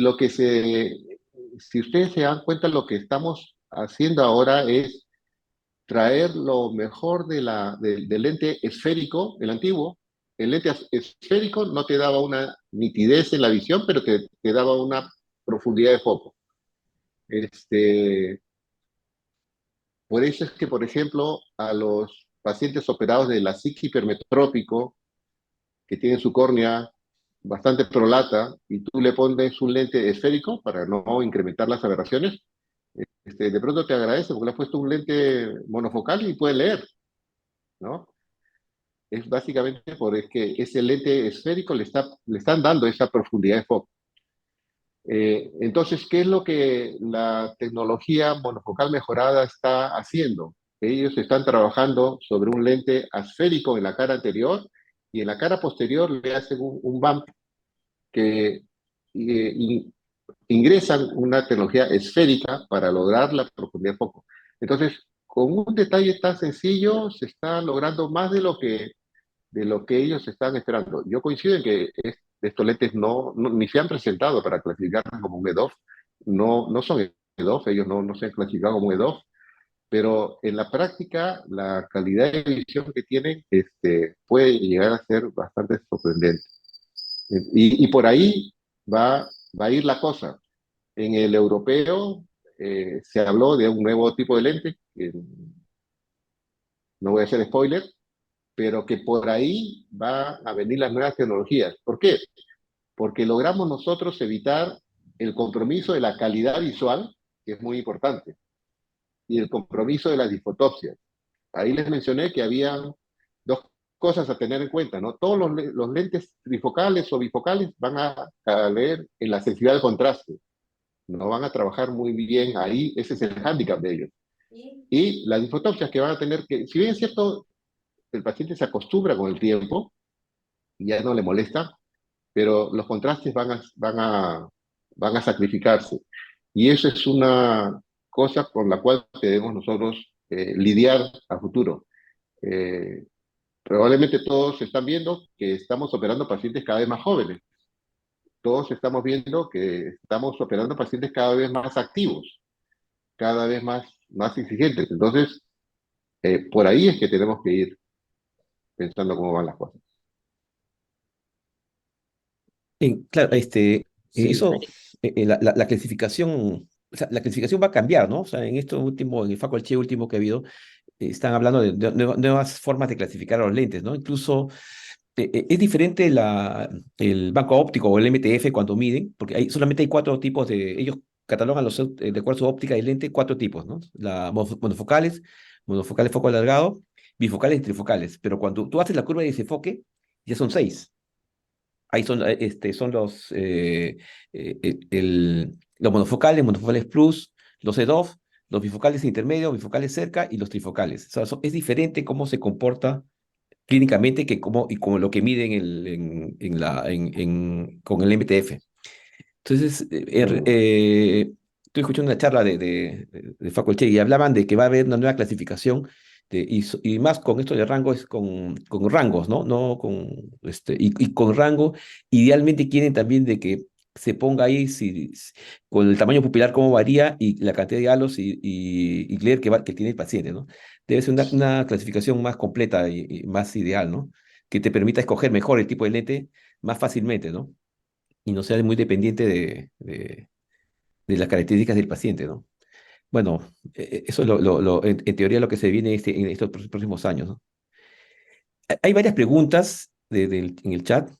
si ustedes se dan cuenta, lo que estamos haciendo ahora es traer lo mejor del lente esférico, el antiguo. El lente esférico no te daba una nitidez en la visión, pero te daba una profundidad de foco. Por eso es que, por ejemplo, a los pacientes operados de LASIK hipermetrópico, que tienen su córnea bastante prolata, y tú le pones un lente esférico para no incrementar las aberraciones, de pronto te agradece porque le has puesto un lente monofocal y puede leer, ¿no? Es básicamente porque ese lente esférico le están dando esa profundidad de foco. Entonces, ¿qué es lo que la tecnología monofocal mejorada está haciendo? Ellos están trabajando sobre un lente asférico en la cara anterior y en la cara posterior le hacen un bump que ingresan una tecnología esférica para lograr la profundidad de foco. Entonces, con un detalle tan sencillo se está logrando más de lo que ellos están esperando. Yo coincido en que estos lentes ni se han presentado para clasificarlos como un EDOF, no son EDOF, ellos no se han clasificado como EDOF, pero en la práctica la calidad de visión que tienen puede llegar a ser bastante sorprendente. Y por ahí va a ir la cosa. En el europeo se habló de un nuevo tipo de lente, no voy a hacer spoiler, pero que por ahí va a venir las nuevas tecnologías. ¿Por qué? Porque logramos nosotros evitar el compromiso de la calidad visual, que es muy importante, y el compromiso de las disfotopsias. Ahí les mencioné que habían dos cosas a tener en cuenta, ¿no? Todos los lentes trifocales o bifocales van a leer en la sensibilidad del contraste, no van a trabajar muy bien ahí, ese es el hándicap de ellos. Y las disfotopsias que van a tener que, si bien es cierto, el paciente se acostumbra con el tiempo y ya no le molesta, pero los contrastes van a sacrificarse. Y eso es una cosa con la cual debemos nosotros lidiar a futuro. Eh, Probablemente todos están viendo que estamos operando pacientes cada vez más jóvenes. Todos estamos viendo que estamos operando pacientes cada vez más activos, cada vez más exigentes. Entonces, por ahí es que tenemos que ir pensando cómo van las cosas. Claro, Sí. eso, la clasificación, o sea, la clasificación va a cambiar, ¿no? O sea, en esto último, en el facultad último que ha habido, están hablando de nuevas formas de clasificar a los lentes, ¿no? Incluso es diferente el banco óptico o el MTF cuando miden, porque solamente hay cuatro tipos ellos catalogan de acuerdo a su óptica de lente, cuatro tipos, ¿no? Monofocales foco alargado, bifocales y trifocales, pero cuando tú haces la curva de desenfoque, ya son seis. Ahí son los monofocales plus, los EDOF, los bifocales intermedios, bifocales cerca y los trifocales. O sea, es diferente cómo se comporta clínicamente y como lo que miden con el MTF. Entonces, estoy escuchando una charla de Faculté y hablaban de que va a haber una nueva clasificación y más con esto de rango es con rangos, ¿no? No y con rango, idealmente quieren también de que se ponga ahí con el tamaño pupilar cómo varía y la cantidad de halos y glare que tiene el paciente, ¿no? Debe ser una clasificación más completa y más ideal, ¿no? Que te permita escoger mejor el tipo de lente más fácilmente, ¿no? Y no sea muy dependiente de las características del paciente, ¿no? Bueno, eso es en teoría lo que se viene en estos próximos años, ¿no? Hay varias preguntas en el chat.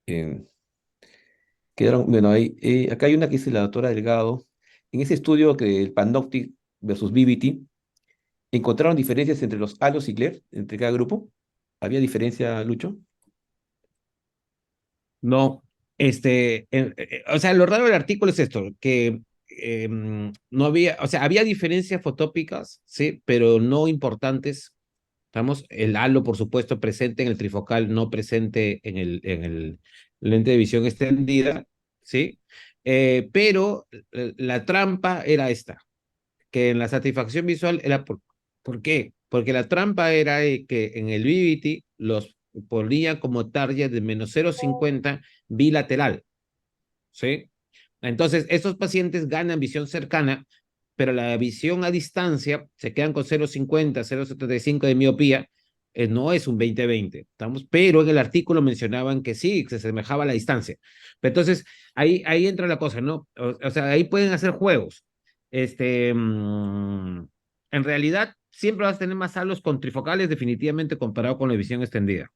eh, bueno, acá hay una que dice la doctora Delgado. En ese estudio que el Panoptic versus BBT, ¿encontraron diferencias entre los halos y Claire, entre cada grupo? ¿Había diferencia, Lucho? No, o sea, lo raro del artículo es esto, que no había, o sea, había diferencias fotópicas, sí, pero no importantes. Estamos, el halo, por supuesto, presente en el trifocal, no presente en el lente de visión extendida, ¿sí? Pero la trampa era esta, que en la satisfacción visual era ¿por qué? Porque la trampa era que en el VBT los ponía como target de -0,50 bilateral, ¿sí? Entonces, estos pacientes ganan visión cercana, pero la visión a distancia se quedan con 0,50, 0,75 de miopía, no es un 20-20, ¿estamos? Pero en el artículo mencionaban que sí, que se asemejaba a la distancia. Pero entonces, ahí entra la cosa, ¿no? O sea, ahí pueden hacer juegos. En realidad, siempre vas a tener más halos con trifocales definitivamente comparado con la visión extendida.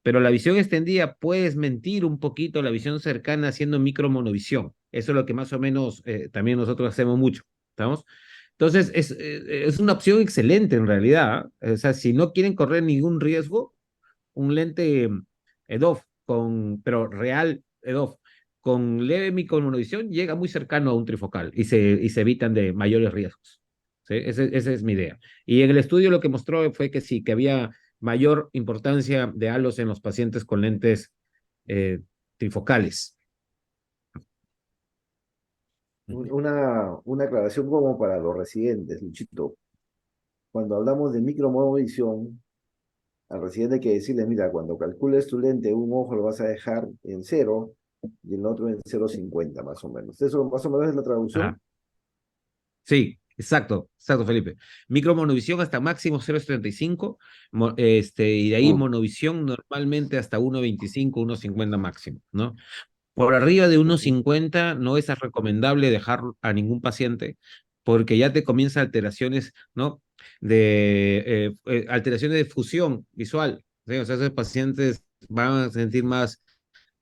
Pero la visión extendida puedes mentir un poquito la visión cercana haciendo micromonovisión. Eso es lo que más o menos también nosotros hacemos mucho. ¿Estamos? Entonces, es una opción excelente en realidad. O sea, si no quieren correr ningún riesgo, un lente EDOF, pero real EDOF, con leve micromonovisión, llega muy cercano a un trifocal y se evitan de mayores riesgos. ¿Sí? Esa es mi idea. Y en el estudio lo que mostró fue que sí, que había mayor importancia de halos en los pacientes con lentes eh, trifocales. Una aclaración como para los residentes, Luchito. Cuando hablamos de micromovisión, al residente hay que decirle, mira, cuando calcules tu lente, un ojo lo vas a dejar en 0 y el otro en 0,50 más o menos. ¿Eso más o menos es la traducción? Ajá. Sí, exacto, Felipe. Micromonovisión hasta máximo 0,75, y de ahí Mm. monovisión normalmente hasta 1,25, 1,50 máximo, ¿no? Por arriba de Ujú. 1,50 no es recomendable dejar a ningún paciente porque ya te comienza alteraciones, ¿no? Alteraciones de fusión visual, ¿sí? O sea, esos pacientes van a sentir más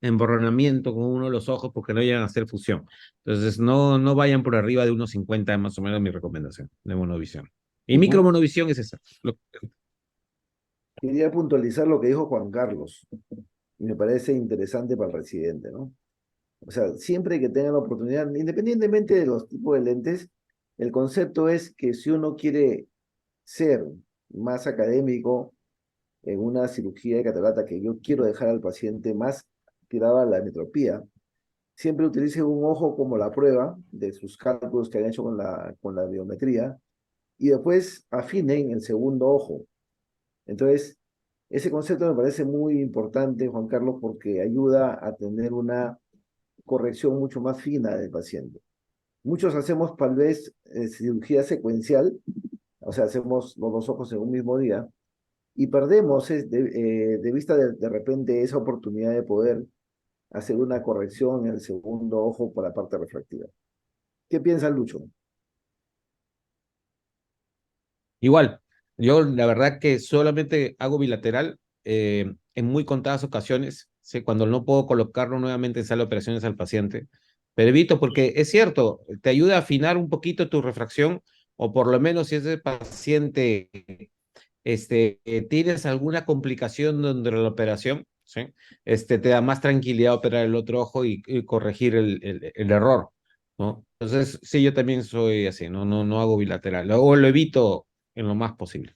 emborronamiento con uno de los ojos porque no llegan a hacer fusión. Entonces, no vayan por arriba de 1,50, más o menos mi recomendación de monovisión. Y Ujú. micromonovisión es esa. Quería puntualizar lo que dijo Juan Carlos, y me parece interesante para el residente, ¿no? O sea, siempre que tengan la oportunidad, independientemente de los tipos de lentes, el concepto es que si uno quiere ser más académico en una cirugía de catarata, que yo quiero dejar al paciente más tirado a la metropía, siempre utilice un ojo como la prueba de sus cálculos que hayan hecho con la biometría y después afinen el segundo ojo. Entonces, ese concepto me parece muy importante, Juan Carlos, porque ayuda a tener una corrección mucho más fina del paciente. Muchos hacemos tal vez cirugía secuencial, o sea, hacemos los dos ojos en un mismo día y perdemos de vista de repente esa oportunidad de poder hacer una corrección en el segundo ojo por la parte refractiva. ¿Qué piensa Lucho? Igual, yo la verdad que solamente hago bilateral en muy contadas ocasiones, ¿sí? Cuando no puedo colocarlo nuevamente en sala de operaciones al paciente. Pero evito porque es cierto, te ayuda a afinar un poquito tu refracción o por lo menos si ese paciente tienes alguna complicación durante la operación, ¿sí? Te da más tranquilidad operar el otro ojo y corregir el error, ¿no? Entonces, sí, yo también soy así, no hago bilateral, luego lo evito en lo más posible.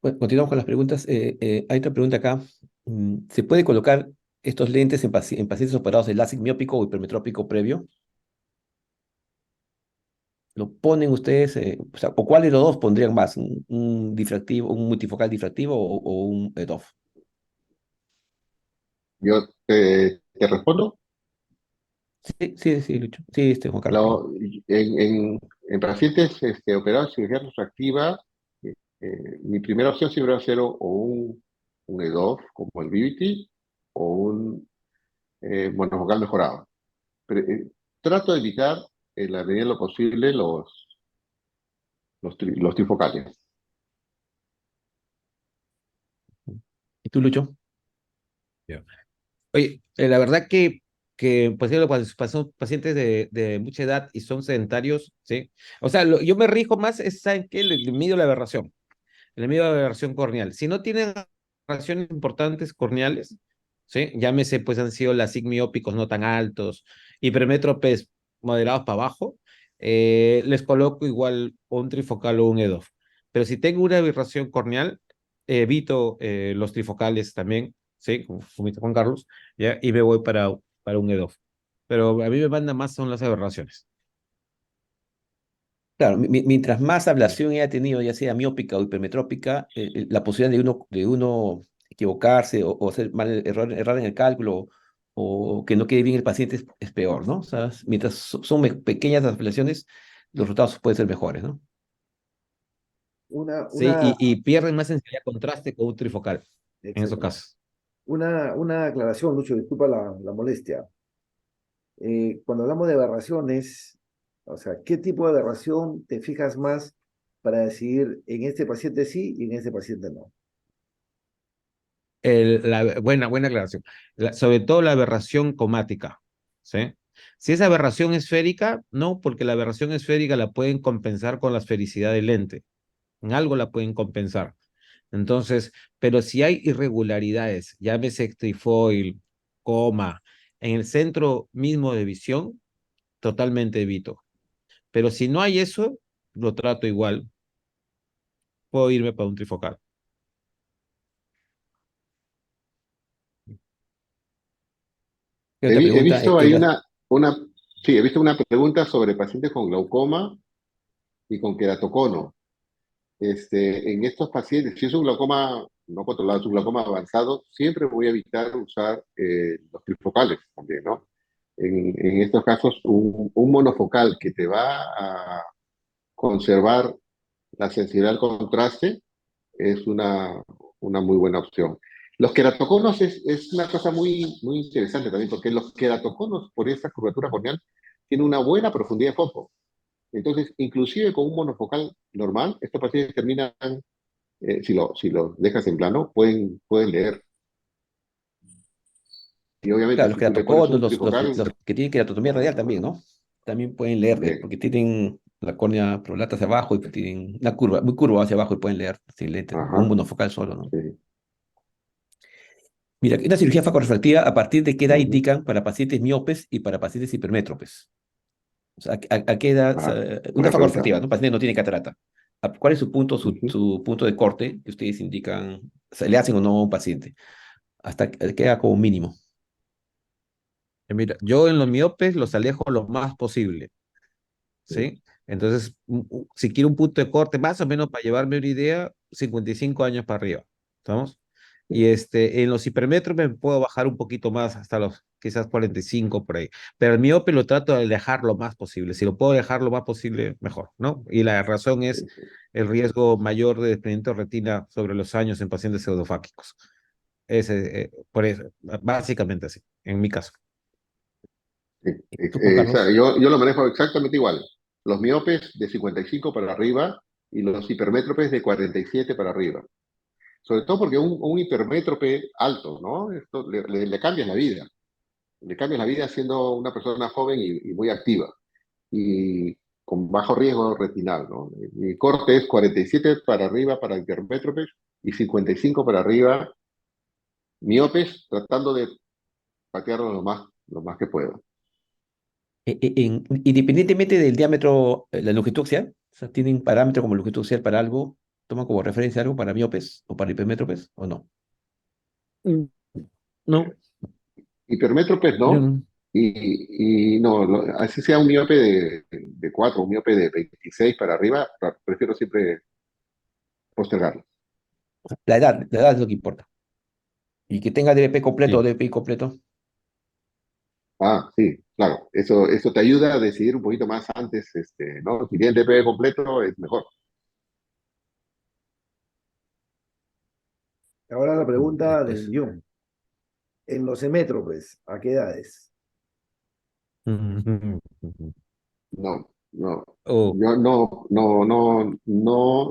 Bueno, continuamos con las preguntas. Hay otra pregunta acá. ¿Se puede colocar estos lentes en pacientes operados de LASIK miópico o hipermetrópico previo? ¿Lo ponen ustedes? O sea, ¿o cuál de los dos pondrían más? ¿Un difractivo, un multifocal difractivo o un EDOF? Yo te respondo. Sí, sí, sí, Lucho. Sí, Juan Carlos, perdón. No, en pacientes operados de cirugía refractiva, mi primera opción siempre va a ser o un EDOF como el BBT o un monofocal mejorado. Pero, trato de evitar, en la medida de lo posible, los trifocales. ¿Y tú, Lucho? Ya. Oye, la verdad que pues, cuando son pacientes de mucha edad y son sedentarios, ¿sí? O sea, yo me rijo más, ¿saben qué? Le mido la aberración. Le mido la aberración corneal. Si no tienen aberraciones importantes corneales, ¿sí? Llámese, pues han sido las sigmiópicos no tan altos, hipermétropes moderados para abajo, les coloco igual un trifocal o un EDOF. Pero si tengo una aberración corneal, evito los trifocales también, ¿sí? Como Juan Carlos, ¿ya? Y me voy para un EDOF. Pero a mí me manda más son las aberraciones. Claro, mientras más ablación haya tenido, ya sea miópica o hipermetrópica, la posibilidad de uno equivocarse o hacer mal, errar en el cálculo o que no quede bien el paciente es peor, ¿no? O sea, mientras son pequeñas las ablaciones, los resultados pueden ser mejores, ¿no? Una, ¿Sí? una, Y pierden más sensibilidad a contraste con un trifocal, en esos exacto. casos. Una aclaración, Lucho, disculpa la molestia. Cuando hablamos de aberraciones, o sea, ¿qué tipo de aberración te fijas más para decidir en este paciente sí y en este paciente no? Buena aclaración. Sobre todo la aberración comática, ¿sí? Si es aberración esférica, no, porque la aberración esférica la pueden compensar con la esfericidad del lente. En algo la pueden compensar. Entonces, pero si hay irregularidades, llámese trifoil, coma, en el centro mismo de visión, totalmente evito. Pero si no hay eso, lo trato igual. Puedo irme para un trifocal. ¿Qué He, otra he pregunta? visto ahí una, sí, he visto una pregunta sobre pacientes con glaucoma y con queratocono. En estos pacientes, si es un glaucoma no controlado, es un glaucoma avanzado, siempre voy a evitar usar los trifocales también, ¿no? En estos casos, un monofocal que te va a conservar la sensibilidad al contraste es una muy buena opción. Los queratoconos es una cosa muy interesante también, porque los queratoconos, por esa curvatura corneal, tienen una buena profundidad de foco. Entonces, inclusive con un monofocal normal, estos pacientes terminan, si lo dejas en plano, pueden leer. Y obviamente, Claro, los si tú le pones queratoconos, un los trifocal, que tienen queratotomía radial también, ¿no? También pueden leer, también. porque tienen la córnea prolata hacia abajo y tienen una curva, muy curva hacia abajo y pueden leer sin lentes, ¿no? Con un Ajá, monofocal solo, ¿no? sí. Mira, una cirugía facorrefractiva, ¿a partir de qué edad Ujú. indican para pacientes miopes y para pacientes hipermétropes? O sea, ¿a qué edad? O Ah, sea, una buena pregunta. facorrefractiva, ¿no? Paciente no tiene catarata. ¿Cuál es su punto, su, Ujú. su punto de corte que ustedes indican, o sea, le hacen o no a un paciente? Hasta que queda como mínimo. Mira, yo en los miopes los alejo lo más posible. Sí. ¿Sí? Entonces, si quiero un punto de corte, más o menos para llevarme una idea, 55 años para arriba, ¿estamos? Y en los hipermetros me puedo bajar un poquito más, hasta los quizás 45 por ahí. Pero el miope lo trato de alejar lo más posible. Si lo puedo dejar lo más posible, mejor, ¿no? Y la razón es Sí, el riesgo mayor de desprendimiento de retina sobre los años en pacientes pseudofáquicos. Por eso, básicamente así, en mi caso. sí. ¿Tú, Juan O sea, Carlos? yo lo manejo exactamente igual. Los miopes de 55 para arriba y los hipermétropes de 47 para arriba. Sobre todo porque un hipermétrope alto, ¿no? Esto le cambias la vida. Le cambias la vida siendo una persona joven y muy activa. Y con bajo riesgo retinal, ¿no? Mi corte es 47 para arriba para hipermétropes y 55 para arriba miopes, tratando de patearlo lo más que puedo. Independientemente del diámetro, la longitud axial, o sea, ¿tienen parámetro como longitud axial para algo? ¿Toman como referencia algo para miopes o para hipermétropes o no? Mm, No, Hipermétropes yo no, no. y no, así sea un miope de 4, un miope de 26 para arriba, prefiero siempre postergarlo. La edad es lo que importa. Y que tenga DBP completo o Sí. DBP incompleto. Ah, sí, claro, eso te ayuda a decidir un poquito más antes, ¿no? Si tiene TP completo, es mejor. Ahora la pregunta del Pues, millón. en los hemétropes, ¿a qué edades? No, no. Oh, Yo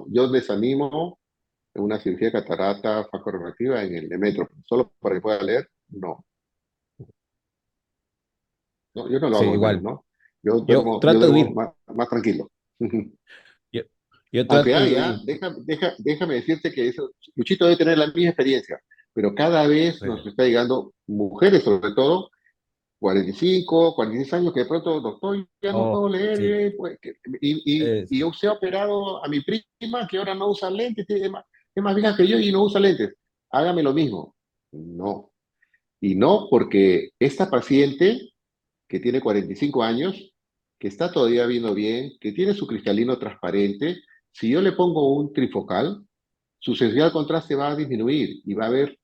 yo desanimo en una cirugía de catarata facorrefractiva en el de metro, solo para que pueda leer, no. No, yo no lo sí, hago al menos, igual. ¿no? Yo Yo trato de duermo huir. más tranquilo. Yo, yo Aunque trato de haya, huir. déjame decirte que eso, Luchito debe tener la misma experiencia, pero cada vez Sí. nos está llegando mujeres, sobre todo, 45, 46 años, que de pronto, doctor, ya no Oh, puedo leer, sí. pues, y Sí. yo se ha operado a mi prima, que ahora no usa lentes, es más vieja que yo y no usa lentes. Hágame lo mismo. No. Y no porque esta paciente que tiene 45 años, que está todavía viendo bien, que tiene su cristalino transparente, si yo le pongo un trifocal, su sensibilidad al contraste va a disminuir y va a ver,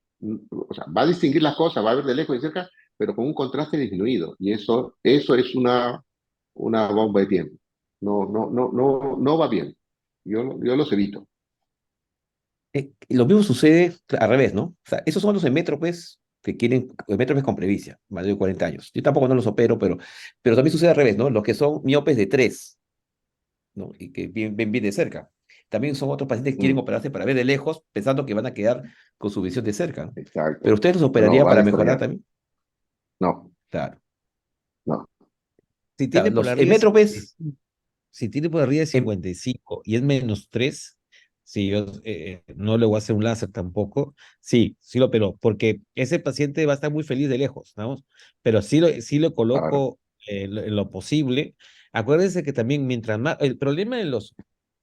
o sea, va a distinguir las cosas, va a ver de lejos y de cerca, pero con un contraste disminuido. Y eso es una bomba de tiempo. No va bien. Yo los evito. Lo mismo sucede al revés, ¿no? O sea, esos son los hemétropes que quieren, hemétropes con presbicia, mayor de 40 años. Yo tampoco no los opero, pero también sucede al revés, ¿no? Los que son miopes de 3, ¿no? Y que ven bien de cerca. También son otros pacientes que quieren Mm, operarse para ver de lejos, pensando que van a quedar con su visión de cerca, ¿no? Pero exacto. ustedes los No, operarían va a para mejorar desarrollar. también. No, Claro. no. Si Claro, tiene por los arriba de hemétropes, 55, si tiene por arriba de em, 55 y es -3, si yo no le voy a hacer un láser tampoco, sí lo opero, porque ese paciente va a estar muy feliz de lejos, ¿no? Pero sí lo Claro. coloco en lo posible. Acuérdense que también mientras más, el problema de los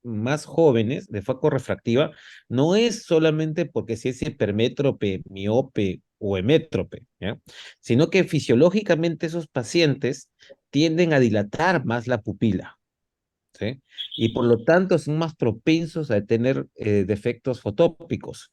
más jóvenes de foco refractiva no es solamente porque si es hipermétrope, miope o hemétrope, ¿ya? Sino que fisiológicamente esos pacientes tienden a dilatar más la pupila, ¿sí? Y por lo tanto son más propensos a tener defectos fotópicos.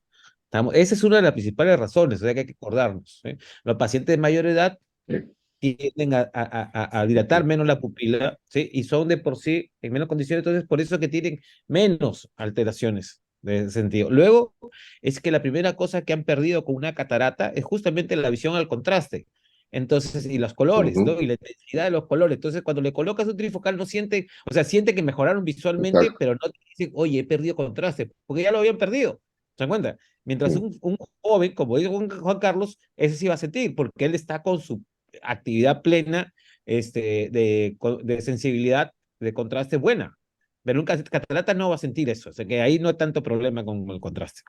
Esa es una de las principales razones, o sea que hay que acordarnos, ¿sí? Los pacientes de mayor edad Sí, tienden a dilatar sí. menos la pupila, ¿sí? Y son de por sí en menos condiciones, entonces por eso que tienen menos alteraciones de ese sentido. Luego, es que la primera cosa que han perdido con una catarata es justamente la visión al contraste. Entonces, y los colores, ¿no? Ujú, Y la intensidad de los colores. Entonces, cuando le colocas un trifocal, no siente, o sea, siente que mejoraron visualmente, exacto. pero no te dicen, oye, he perdido contraste, porque ya lo habían perdido. ¿Se dan cuenta? Mientras Sí. un joven, como dice Juan Carlos, ese sí va a sentir, porque él está con su actividad plena de sensibilidad, de contraste buena. Pero un catarata no va a sentir eso, o sea que ahí no hay tanto problema con el contraste.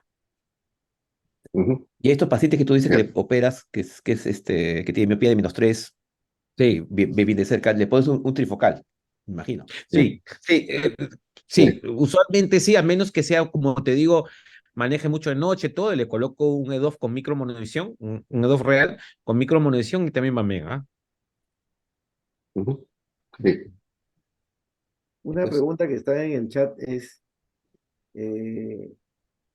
Ujú, y estos pacientes que tú dices que le cierto. operas, que tiene miopía de -3, sí, ve bien de cerca, le pones un trifocal, me imagino. Sí, Sí, sí. usualmente sí, a menos que sea, como te digo, maneje mucho de noche, todo, le coloco un EDOF con micromonodición, un EDOF real con micromonodición y también Bamega. ¿Ah? Ujú, sí. Una Pues pregunta que está en el chat es, eh,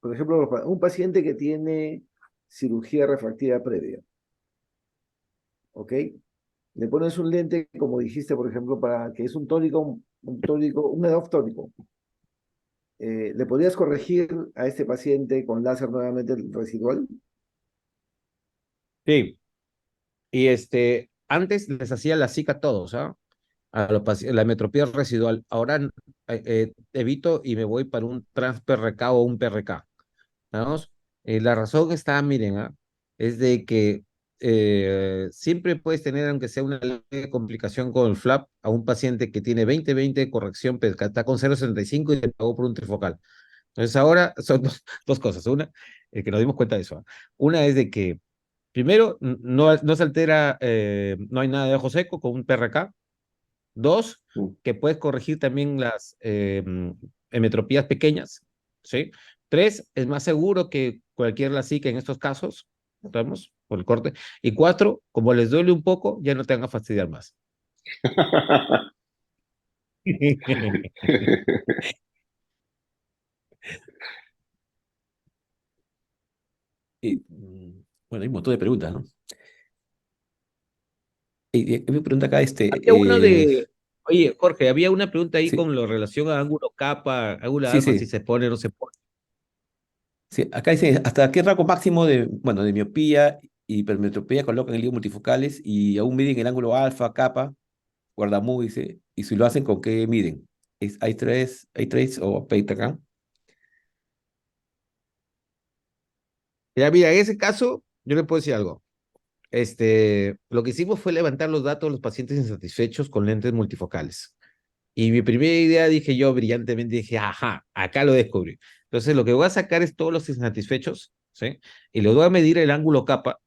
por ejemplo, un paciente que tiene cirugía refractiva previa, ¿ok? Le pones un lente, como dijiste, por ejemplo, para que es un tónico, un EDOF tónico. ¿Le podrías corregir a este paciente con láser nuevamente el residual? Sí, y antes les hacía la SICA a todos, ¿ah? A la metropía residual. Ahora evito y me voy para un trans-PRK o un PRK. ¿Vamos? La razón está, miren, ¿ah? Es de que siempre puedes tener, aunque sea una leve complicación con el flap, a un paciente que tiene 20/20 de corrección, pero que está con 0,65 y le pagó por un trifocal. Entonces ahora son dos cosas. Una, que nos dimos cuenta de eso. ¿Ah? Una es de que, primero, no se altera, no hay nada de ojo seco con un PRK. Dos, Mm, que puedes corregir también las hemetropías pequeñas, ¿sí? Tres, es más seguro que cualquier LASIK en estos casos, ¿estamos? Por el corte. Y cuatro, como les duele un poco, ya no te van a fastidiar más. bueno, hay un montón de preguntas, ¿no? Y me pregunta acá, Había uno oye, Jorge, había una pregunta ahí sí, con la relación a ángulo capa, ángulo sí, alfa, si sí, se pone o no se pone. sí, acá dice, ¿hasta qué rango máximo de, bueno, de miopía hipermetropía colocan el lío multifocales y aún miden el ángulo alfa, kappa, guardamú, dice, y si lo hacen, ¿con qué miden? ¿Hay tres o Pentagram? Ya, mira, en ese caso, yo le puedo decir algo. Lo que hicimos fue levantar los datos de los pacientes insatisfechos con lentes multifocales. Y mi primera idea, dije yo brillantemente, dije, ajá, acá lo descubrí. Entonces, lo que voy a sacar es todos los insatisfechos, ¿sí? Y les voy a medir el ángulo kappa,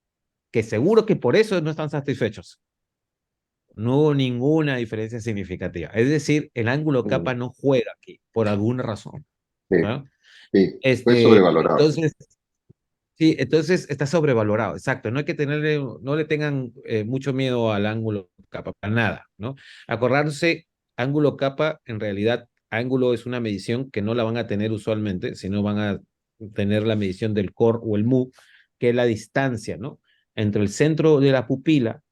que seguro que por eso no están satisfechos. No hubo ninguna diferencia significativa. Es decir, el ángulo Mm, kappa no juega aquí, por alguna razón, sí, ¿no? sí, fue sobrevalorado. Entonces, sí, entonces está sobrevalorado, exacto. No hay que tenerle, no le tengan mucho miedo al ángulo capa, para nada, ¿no? Acordarse, ángulo capa, en realidad, ángulo es una medición que no la van a tener usualmente, sino van a tener la medición del core o el mu, que es la distancia, ¿no? Entre el centro de la pupila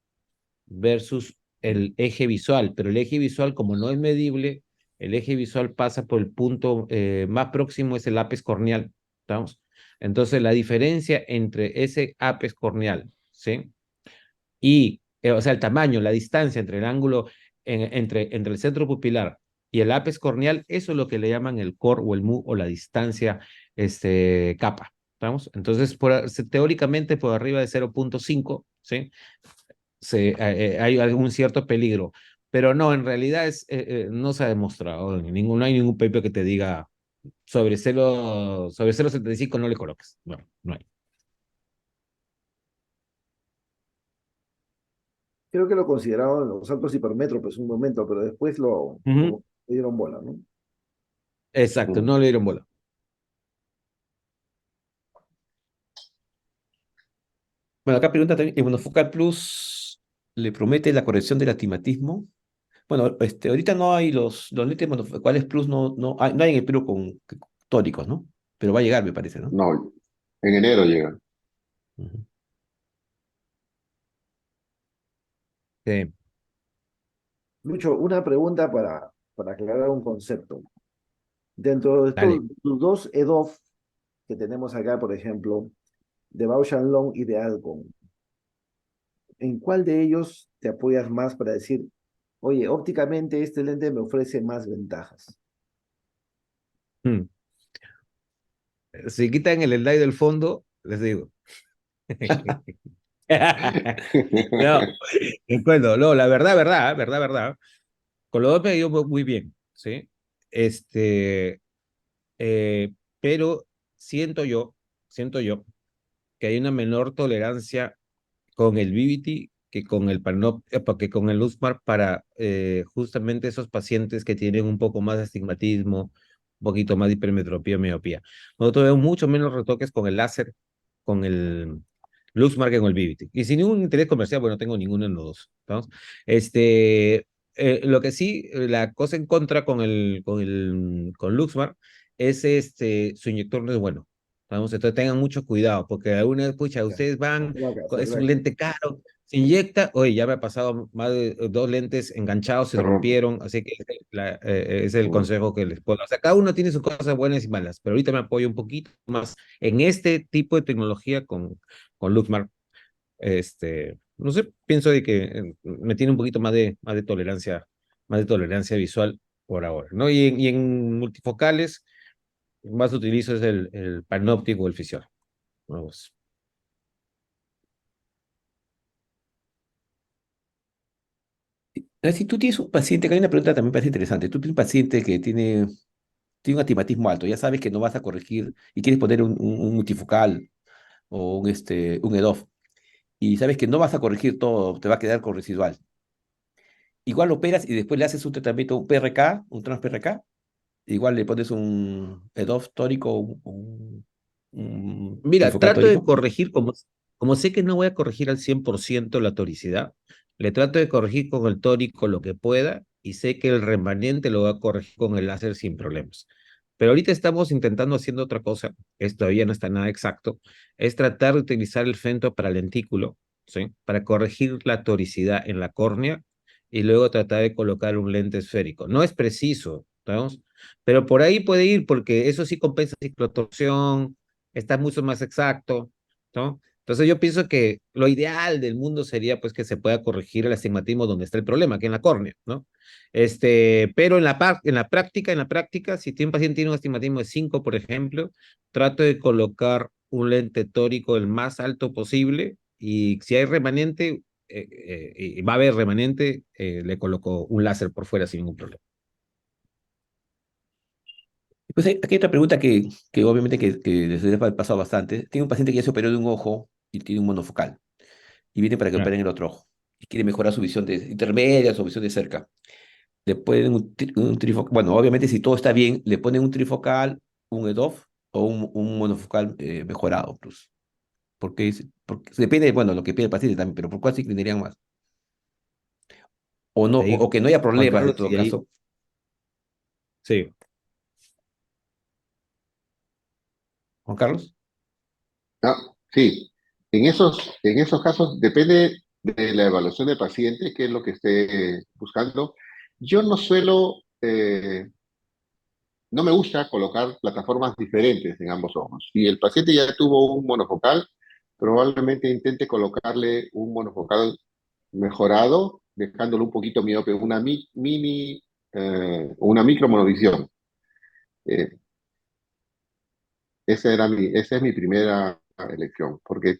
versus el eje visual, pero el eje visual, como no es medible, el eje visual pasa por el punto más próximo, es el ápice corneal, ¿estamos? Entonces, la diferencia entre ese ápice corneal, ¿sí? Y, o sea, el tamaño, la distancia entre el ángulo, entre el centro pupilar y el ápice corneal, eso es lo que le llaman el core o el mu o la distancia capa, ¿estamos? Entonces, teóricamente, por arriba de 0.5, ¿sí? Hay algún cierto peligro, pero no, en realidad no se ha demostrado, no hay ningún paper que te diga sobre 0.75 no le coloques, no, no hay. Creo que lo consideraban los altos hipermétropes un momento, pero después Ujú. como le dieron bola, ¿no? Exacto, Mm. no le dieron bola. Bueno, acá pregunta también, ¿el monofocal plus le promete la corrección del astigmatismo? Bueno, ahorita no hay los lentes monofocales plus, no hay en el Perú con tóricos, ¿no? Pero va a llegar, me parece, ¿no? No, en enero llega. Ujú. Sí, Lucho, una pregunta para aclarar un concepto. Dentro de estos dale. los dos EDOF que tenemos acá, por ejemplo, de Bausch Lomb y de Alcon, ¿en cuál de ellos te apoyas más para decir, oye, ópticamente este lente me ofrece más ventajas? Mm. Si quitan el slide del fondo, les digo. No, recuerdo, no, la verdad. Con los dos me dio muy bien, ¿sí? Este, eh, pero siento yo que hay una menor tolerancia con el VBT que con el que con el Luzmar para justamente esos pacientes que tienen un poco más de astigmatismo, un poquito más de hipermetropía, miopía. Nosotros vemos mucho menos retoques con el láser, con el Luzmar que con el VBT. Y sin ningún interés comercial, bueno, no tengo ninguno en los dos. ¿Estamos? Lo que sí, la cosa en contra con Luxmar es su inyector no es bueno. Vamos, entonces tengan mucho cuidado, porque alguna vez, pucha, Ya, ustedes van, se es un crack. lente caro, se inyecta, oye, ya me ha pasado más de dos lentes enganchados, se Se rompe. rompieron, así que es el Mm. consejo que les puedo dar. O sea, cada uno tiene sus cosas buenas y malas, pero ahorita me apoyo un poquito más en este tipo de tecnología con Luxmar. No sé, pienso de que me tiene un poquito más de tolerancia visual por ahora, ¿no? Y en multifocales, más utilizo es el panóptico o el fisión. Vamos. Si tú tienes un paciente, que hay una pregunta también parece interesante. Tú tienes un paciente que tiene un astigmatismo alto, ya sabes que no vas a corregir y quieres poner un multifocal o un EDOF, y sabes que no vas a corregir todo, te va a quedar con residual. Igual lo operas y después le haces un tratamiento, un PRK, un trans-PRK, igual le pones un EDOF tórico, un Mira, trifocal trato de tórico. corregir, como sé que no voy a corregir al 100% la toricidad, le trato de corregir con el tórico lo que pueda y sé que el remanente lo voy a corregir con el láser sin problemas. Pero ahorita estamos intentando haciendo otra cosa, esto todavía no está nada exacto, es tratar de utilizar el fento para lentículo, ¿sí? Para corregir la toricidad en la córnea y luego tratar de colocar un lente esférico. No es preciso, ¿estamos? Pero por ahí puede ir porque eso sí compensa ciclotorsión, está mucho más exacto, ¿no? Entonces yo pienso que lo ideal del mundo sería pues que se pueda corregir el astigmatismo donde está el problema, que en la córnea, ¿no? Pero en la práctica, si un paciente tiene un astigmatismo de 5, por ejemplo, trato de colocar un lente tórico el más alto posible y si hay remanente, y va a haber remanente, le coloco un láser por fuera sin ningún problema. Pues aquí hay otra pregunta que obviamente que les he pasado bastante. Tiene un paciente que ya se operó de un ojo y tiene un monofocal y viene para que Ah, operen el otro ojo y quiere mejorar su visión de intermedia, su visión de cerca. Le ponen un trifocal, bueno, obviamente si todo está bien, le ponen un trifocal, un EDOF o un monofocal mejorado, pues. Porque depende, bueno, lo que pide el paciente también, pero ¿por cuál se inclinarían más? O no, te digo, o que no haya Juan problemas en Carlos, todo y ahí, caso. sí, Juan Carlos. Ah, sí, en esos casos depende de la evaluación del paciente, qué es lo que esté buscando. Yo no suelo, no me gusta colocar plataformas diferentes en ambos ojos. Si el paciente ya tuvo un monofocal, probablemente intente colocarle un monofocal mejorado, dejándolo un poquito miope, una micro monovisión. Eh, esa es mi primera elección, porque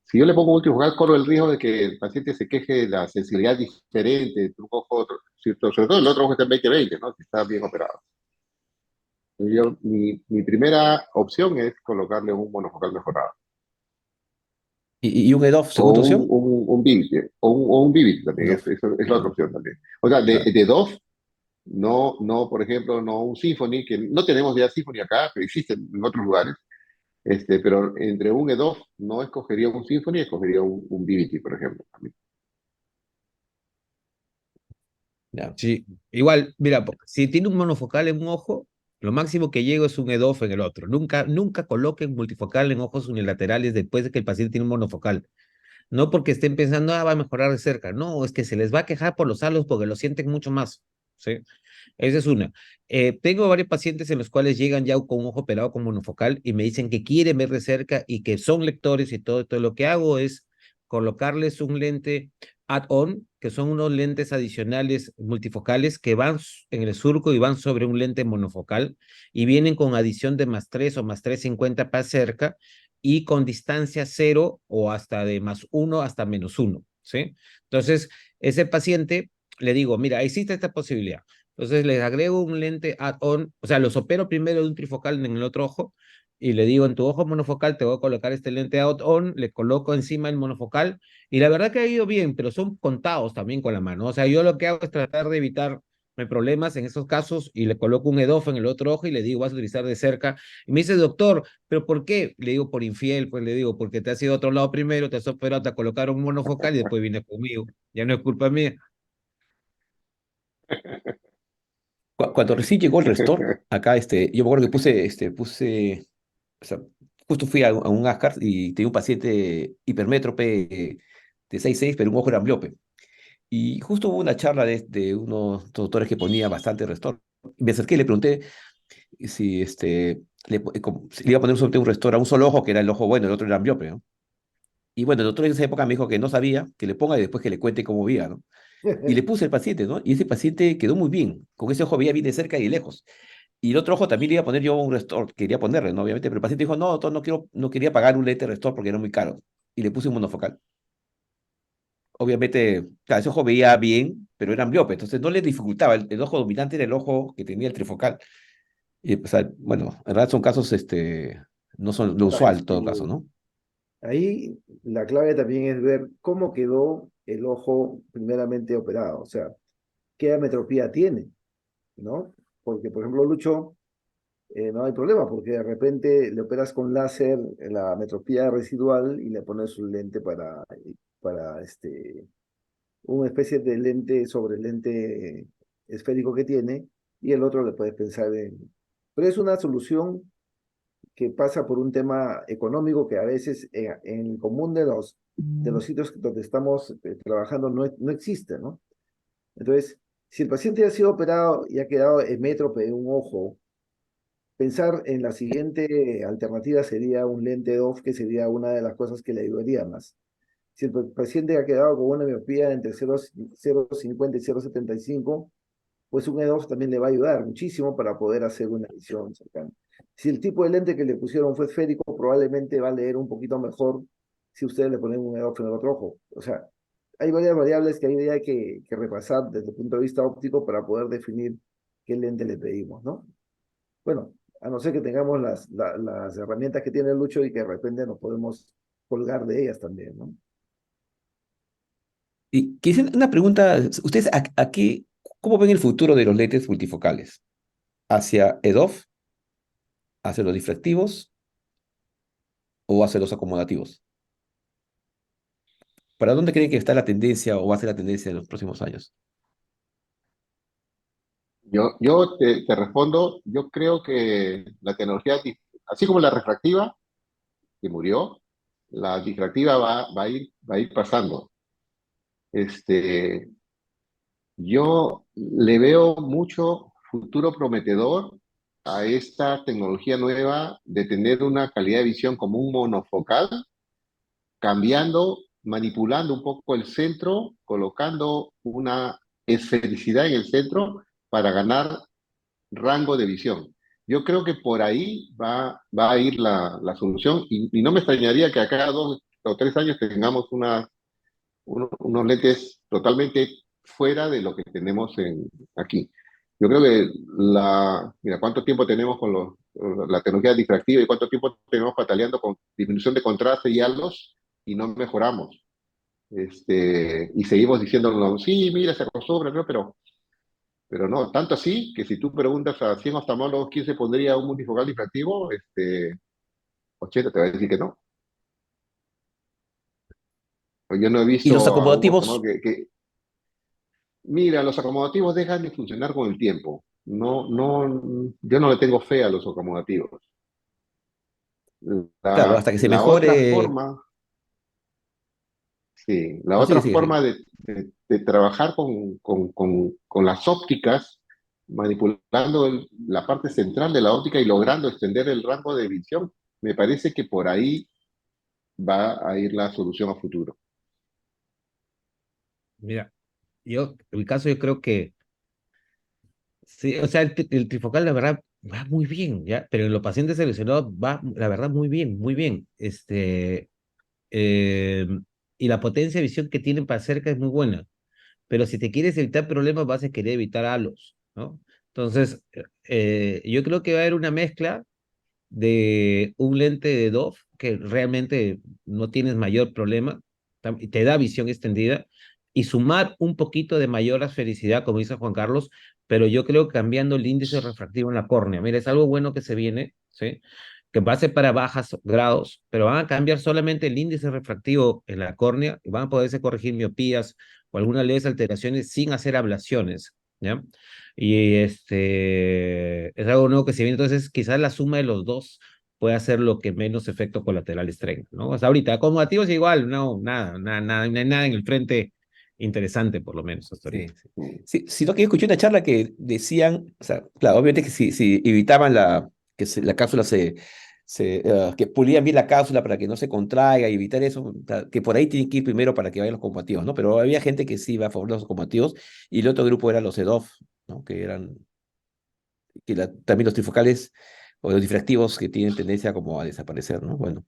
si yo le pongo un multifocal, corro el riesgo de que el paciente se queje de la sensibilidad diferente de un ojo a otro, ¿cierto? Sobre todo el otro ojo está en 20/20, ¿no? Si está bien operado. Mi primera opción es colocarle un monofocal mejorado. Y un EDOF, O segunda opción. un Vivid, o un Vivid también, EDOF. eso es la otra Claro, opción también. O sea, claro. de dos, no, por ejemplo, no un Symphony, que no tenemos ya Symphony acá, pero existen en otros lugares. Pero entre un E2 no escogería un Symphony, escogería un BBT, por ejemplo. Ya. sí. Igual, mira, si tiene un monofocal en un ojo, lo máximo que llego es un EDOF en el otro. Nunca coloquen multifocal en ojos unilaterales después de que el paciente tiene un monofocal. No porque estén pensando, va a mejorar de cerca. No, es que se les va a quejar por los halos porque lo sienten mucho más. ¿Sí? Esa es una. Tengo varios pacientes en los cuales llegan ya con un ojo operado con monofocal y me dicen que quieren ver de cerca y que son lectores y todo. Todo lo que hago es colocarles un lente add-on, que son unos lentes adicionales multifocales que van en el surco y van sobre un lente monofocal y vienen con adición de +3 o +350 para cerca y con distancia 0 o hasta de +1 hasta -1, ¿sí? Entonces, ese paciente le digo, mira, existe esta posibilidad. Entonces les agrego un lente add-on, o sea, los opero primero de un trifocal en el otro ojo y le digo, en tu ojo monofocal te voy a colocar este lente add-on, le coloco encima el monofocal y la verdad que ha ido bien, pero son contados también con la mano. O sea, yo lo que hago es tratar de evitar problemas en esos casos y le coloco un EDOF en el otro ojo y le digo, vas a utilizar de cerca. Y me dice, doctor, ¿pero por qué? Le digo, por infiel, pues le digo, porque te has ido a otro lado primero, te has operado, te colocaron un monofocal y después viene conmigo. Ya no es culpa mía. Cuando recién llegó el Restore, acá, yo me acuerdo que o sea, justo fui a un ASCAR y tenía un paciente hipermétrope de 6,6, pero un ojo era ambliope. Y justo hubo una charla de unos doctores que ponía bastante Restore. Me acerqué y le pregunté si, si le iba a poner solamente un Restore a un solo ojo, que era el ojo bueno, el otro era ambliope, ¿no? Y bueno, el doctor en esa época me dijo que no sabía, que le ponga y después que le cuente cómo veía, ¿no? Y le puse el paciente, ¿no? Y ese paciente quedó muy bien. Con ese ojo veía bien de cerca y de lejos. Y el otro ojo también le iba a poner yo un Restore, quería ponerle, ¿no? Obviamente, pero el paciente dijo, no, doctor, no quería pagar un lente Restore porque era muy caro. Y le puse un monofocal. Obviamente, claro, ese ojo veía bien, pero era ambliope, entonces no le dificultaba. El ojo dominante era el ojo que tenía el trifocal. Y, pues, bueno, en realidad son casos, no son lo Ah, usual en todo caso, ¿no? ahí la clave también es ver cómo quedó el ojo primeramente operado, o sea, qué ametropía tiene, ¿no? Porque, por ejemplo, Lucho, no hay problema, porque de repente le operas con láser la ametropía residual y le pones un lente para una especie de lente sobre el lente esférico que tiene, y el otro le puedes pensar en... Pero es una solución que pasa por un tema económico que a veces en el común de los sitios donde estamos trabajando no existe, ¿no? Entonces, si el paciente ha sido operado y ha quedado hemétrope de un ojo, pensar en la siguiente alternativa sería un lente DOF, que sería una de las cosas que le ayudaría más. Si el paciente ha quedado con una miopía entre 0,50 y 0,75, pues un E2 también le va a ayudar muchísimo para poder hacer una visión cercana. Si el tipo de lente que le pusieron fue esférico, probablemente va a leer un poquito mejor si ustedes le ponen un E2 en el otro ojo. O sea, hay varias variables que hay que repasar desde el punto de vista óptico para poder definir qué lente le pedimos, ¿no? Bueno, a no ser que tengamos las herramientas que tiene Lucho y que de repente nos podemos colgar de ellas también, ¿no? Y quisiera una pregunta, ¿ustedes aquí cómo ven el futuro de los lentes multifocales? ¿Hacia EDOF, hacia los difractivos o hacia los acomodativos? ¿Para dónde creen que está la tendencia o va a ser la tendencia en los próximos años? Yo te respondo, yo creo que la tecnología, así como la refractiva, que murió, la difractiva va a ir pasando. Este, yo le veo mucho futuro prometedor a esta tecnología nueva de tener una calidad de visión como un monofocal, cambiando, manipulando un poco el centro, colocando una esfericidad en el centro para ganar rango de visión. Yo creo que por ahí va a ir la solución y no me extrañaría que a cada 2 o 3 años tengamos unos lentes totalmente fuera de lo que tenemos aquí. Yo creo que mira, cuánto tiempo tenemos con la tecnología difractiva y cuánto tiempo tenemos pataleando con disminución de contraste y halos y no mejoramos. Y seguimos diciéndonos, sí, mira, se acostumbra, ¿no? Pero no, tanto así que si tú preguntas a 100 oftalmólogos quién se pondría un multifocal difractivo, 80 te va a decir que no. Yo no he ¿Y los visto a un acomodativos? oftalmólogo mira, los acomodativos dejan de funcionar con el tiempo. No, no, yo no le tengo fe a los acomodativos. Claro, hasta que se La otra mejore. forma, sí, la No, sigue, otra sigue, sigue. forma de trabajar con las ópticas, manipulando la parte central de la óptica y logrando extender el rango de visión, me parece que por ahí va a ir la solución a futuro. Mira, en mi caso, yo creo que sí, o sea, el trifocal, la verdad, va muy bien, ¿ya? Pero en los pacientes seleccionados va, la verdad, muy bien, muy bien. Eh, y la potencia de visión que tienen para cerca es muy buena. Pero si te quieres evitar problemas, vas a querer evitar halos, ¿no? Entonces, yo creo que va a haber una mezcla de un lente de DOF que realmente no tienes mayor problema, te da visión extendida, y sumar un poquito de mayor asfericidad, como dice Juan Carlos, pero yo creo que cambiando el índice refractivo en la córnea. Mira, es algo bueno que se viene, ¿sí? Que va a ser para bajas grados, pero van a cambiar solamente el índice refractivo en la córnea y van a poderse corregir miopías o algunas leves alteraciones sin hacer ablaciones, ¿ya? Y es algo nuevo que se viene, entonces quizás la suma de los dos puede hacer lo que menos efecto colaterales tenga, ¿no? Hasta ahorita, acumulativos igual, no, no hay nada en el frente interesante, por lo menos hasta Sí, ahorita. sí. Sí, sino que yo escuché una charla que decían, o sea, claro, obviamente que si evitaban la cápsula que pulían bien la cápsula para que no se contraiga y evitar eso, o sea, que por ahí tienen que ir primero para que vayan los combativos, ¿no? Pero había gente que sí iba a favor de los combativos y el otro grupo eran los EDOF, ¿no? También los trifocales o los difractivos que tienen tendencia como a desaparecer, ¿no? Bueno,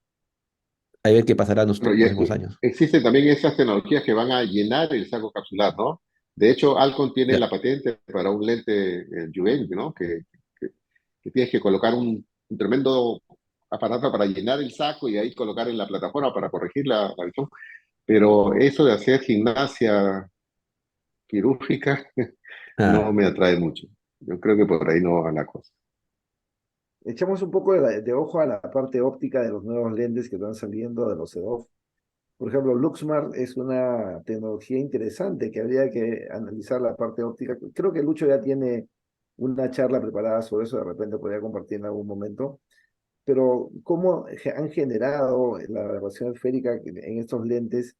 a ver qué pasará en los Bueno, próximos años. existen también esas tecnologías que van a llenar el saco capsular, ¿no? De hecho, Alcon tiene Ya. la patente para un lente, el Juvent, ¿no? Que, que tienes que colocar un tremendo aparato para llenar el saco y ahí colocar en la plataforma para corregir la visión. Pero eso de hacer gimnasia quirúrgica no Ah, me atrae mucho. Yo creo que por ahí no va la cosa. Echamos un poco de ojo a la parte óptica de los nuevos lentes que están saliendo de los EDOF. Por ejemplo, Luxmart es una tecnología interesante que habría que analizar la parte óptica. Creo que Lucho ya tiene una charla preparada sobre eso, de repente podría compartir en algún momento. Pero cómo han generado la aberración esférica en estos lentes,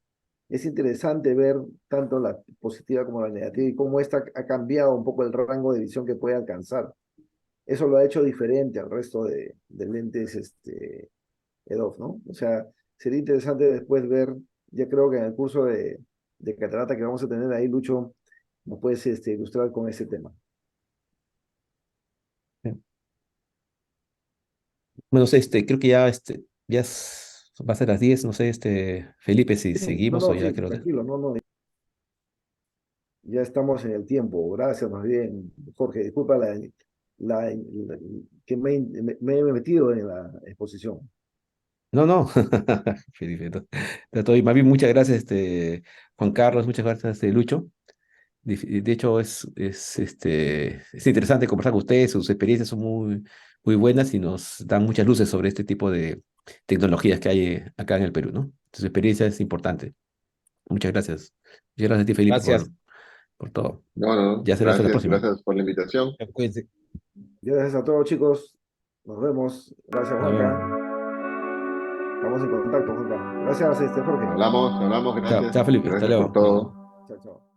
es interesante ver tanto la positiva como la negativa y cómo esta ha cambiado un poco el rango de visión que puede alcanzar. eso lo ha hecho diferente al resto de lentes EDOF, ¿no? O sea, sería interesante después ver, ya creo que en el curso de catarata que vamos a tener ahí, Lucho, nos puedes ilustrar con ese tema. Bueno, no sé, creo que ya, va a ser las 10, no sé, Felipe, si Sí, no, seguimos o no, ya sí, creo. tranquilo, no, no, ya estamos en el tiempo. Gracias, más bien, Jorge. Disculpa que me he metido en la exposición. No, no, Felipe, no. Está todo bien. Más bien, muchas gracias, Juan Carlos, muchas gracias, Lucho. De hecho, es interesante conversar con ustedes, sus experiencias son muy, muy buenas y nos dan muchas luces sobre este tipo de tecnologías que hay acá en el Perú, ¿no? Su experiencia es importante. Muchas gracias. Muchas gracias a ti, Felipe, Gracias. por todo. No, no, Ya será hasta la gracias, próxima. gracias por la invitación. Cuídense. Gracias a todos, chicos. Nos vemos. Gracias, Nos vemos. Juanca. Estamos en contacto, Juanca. Gracias, Jorge. Hablamos, Chao, gracias. chao, Felipe. Hasta Gracias por luego. Nos vemos. todo. Chao, chao.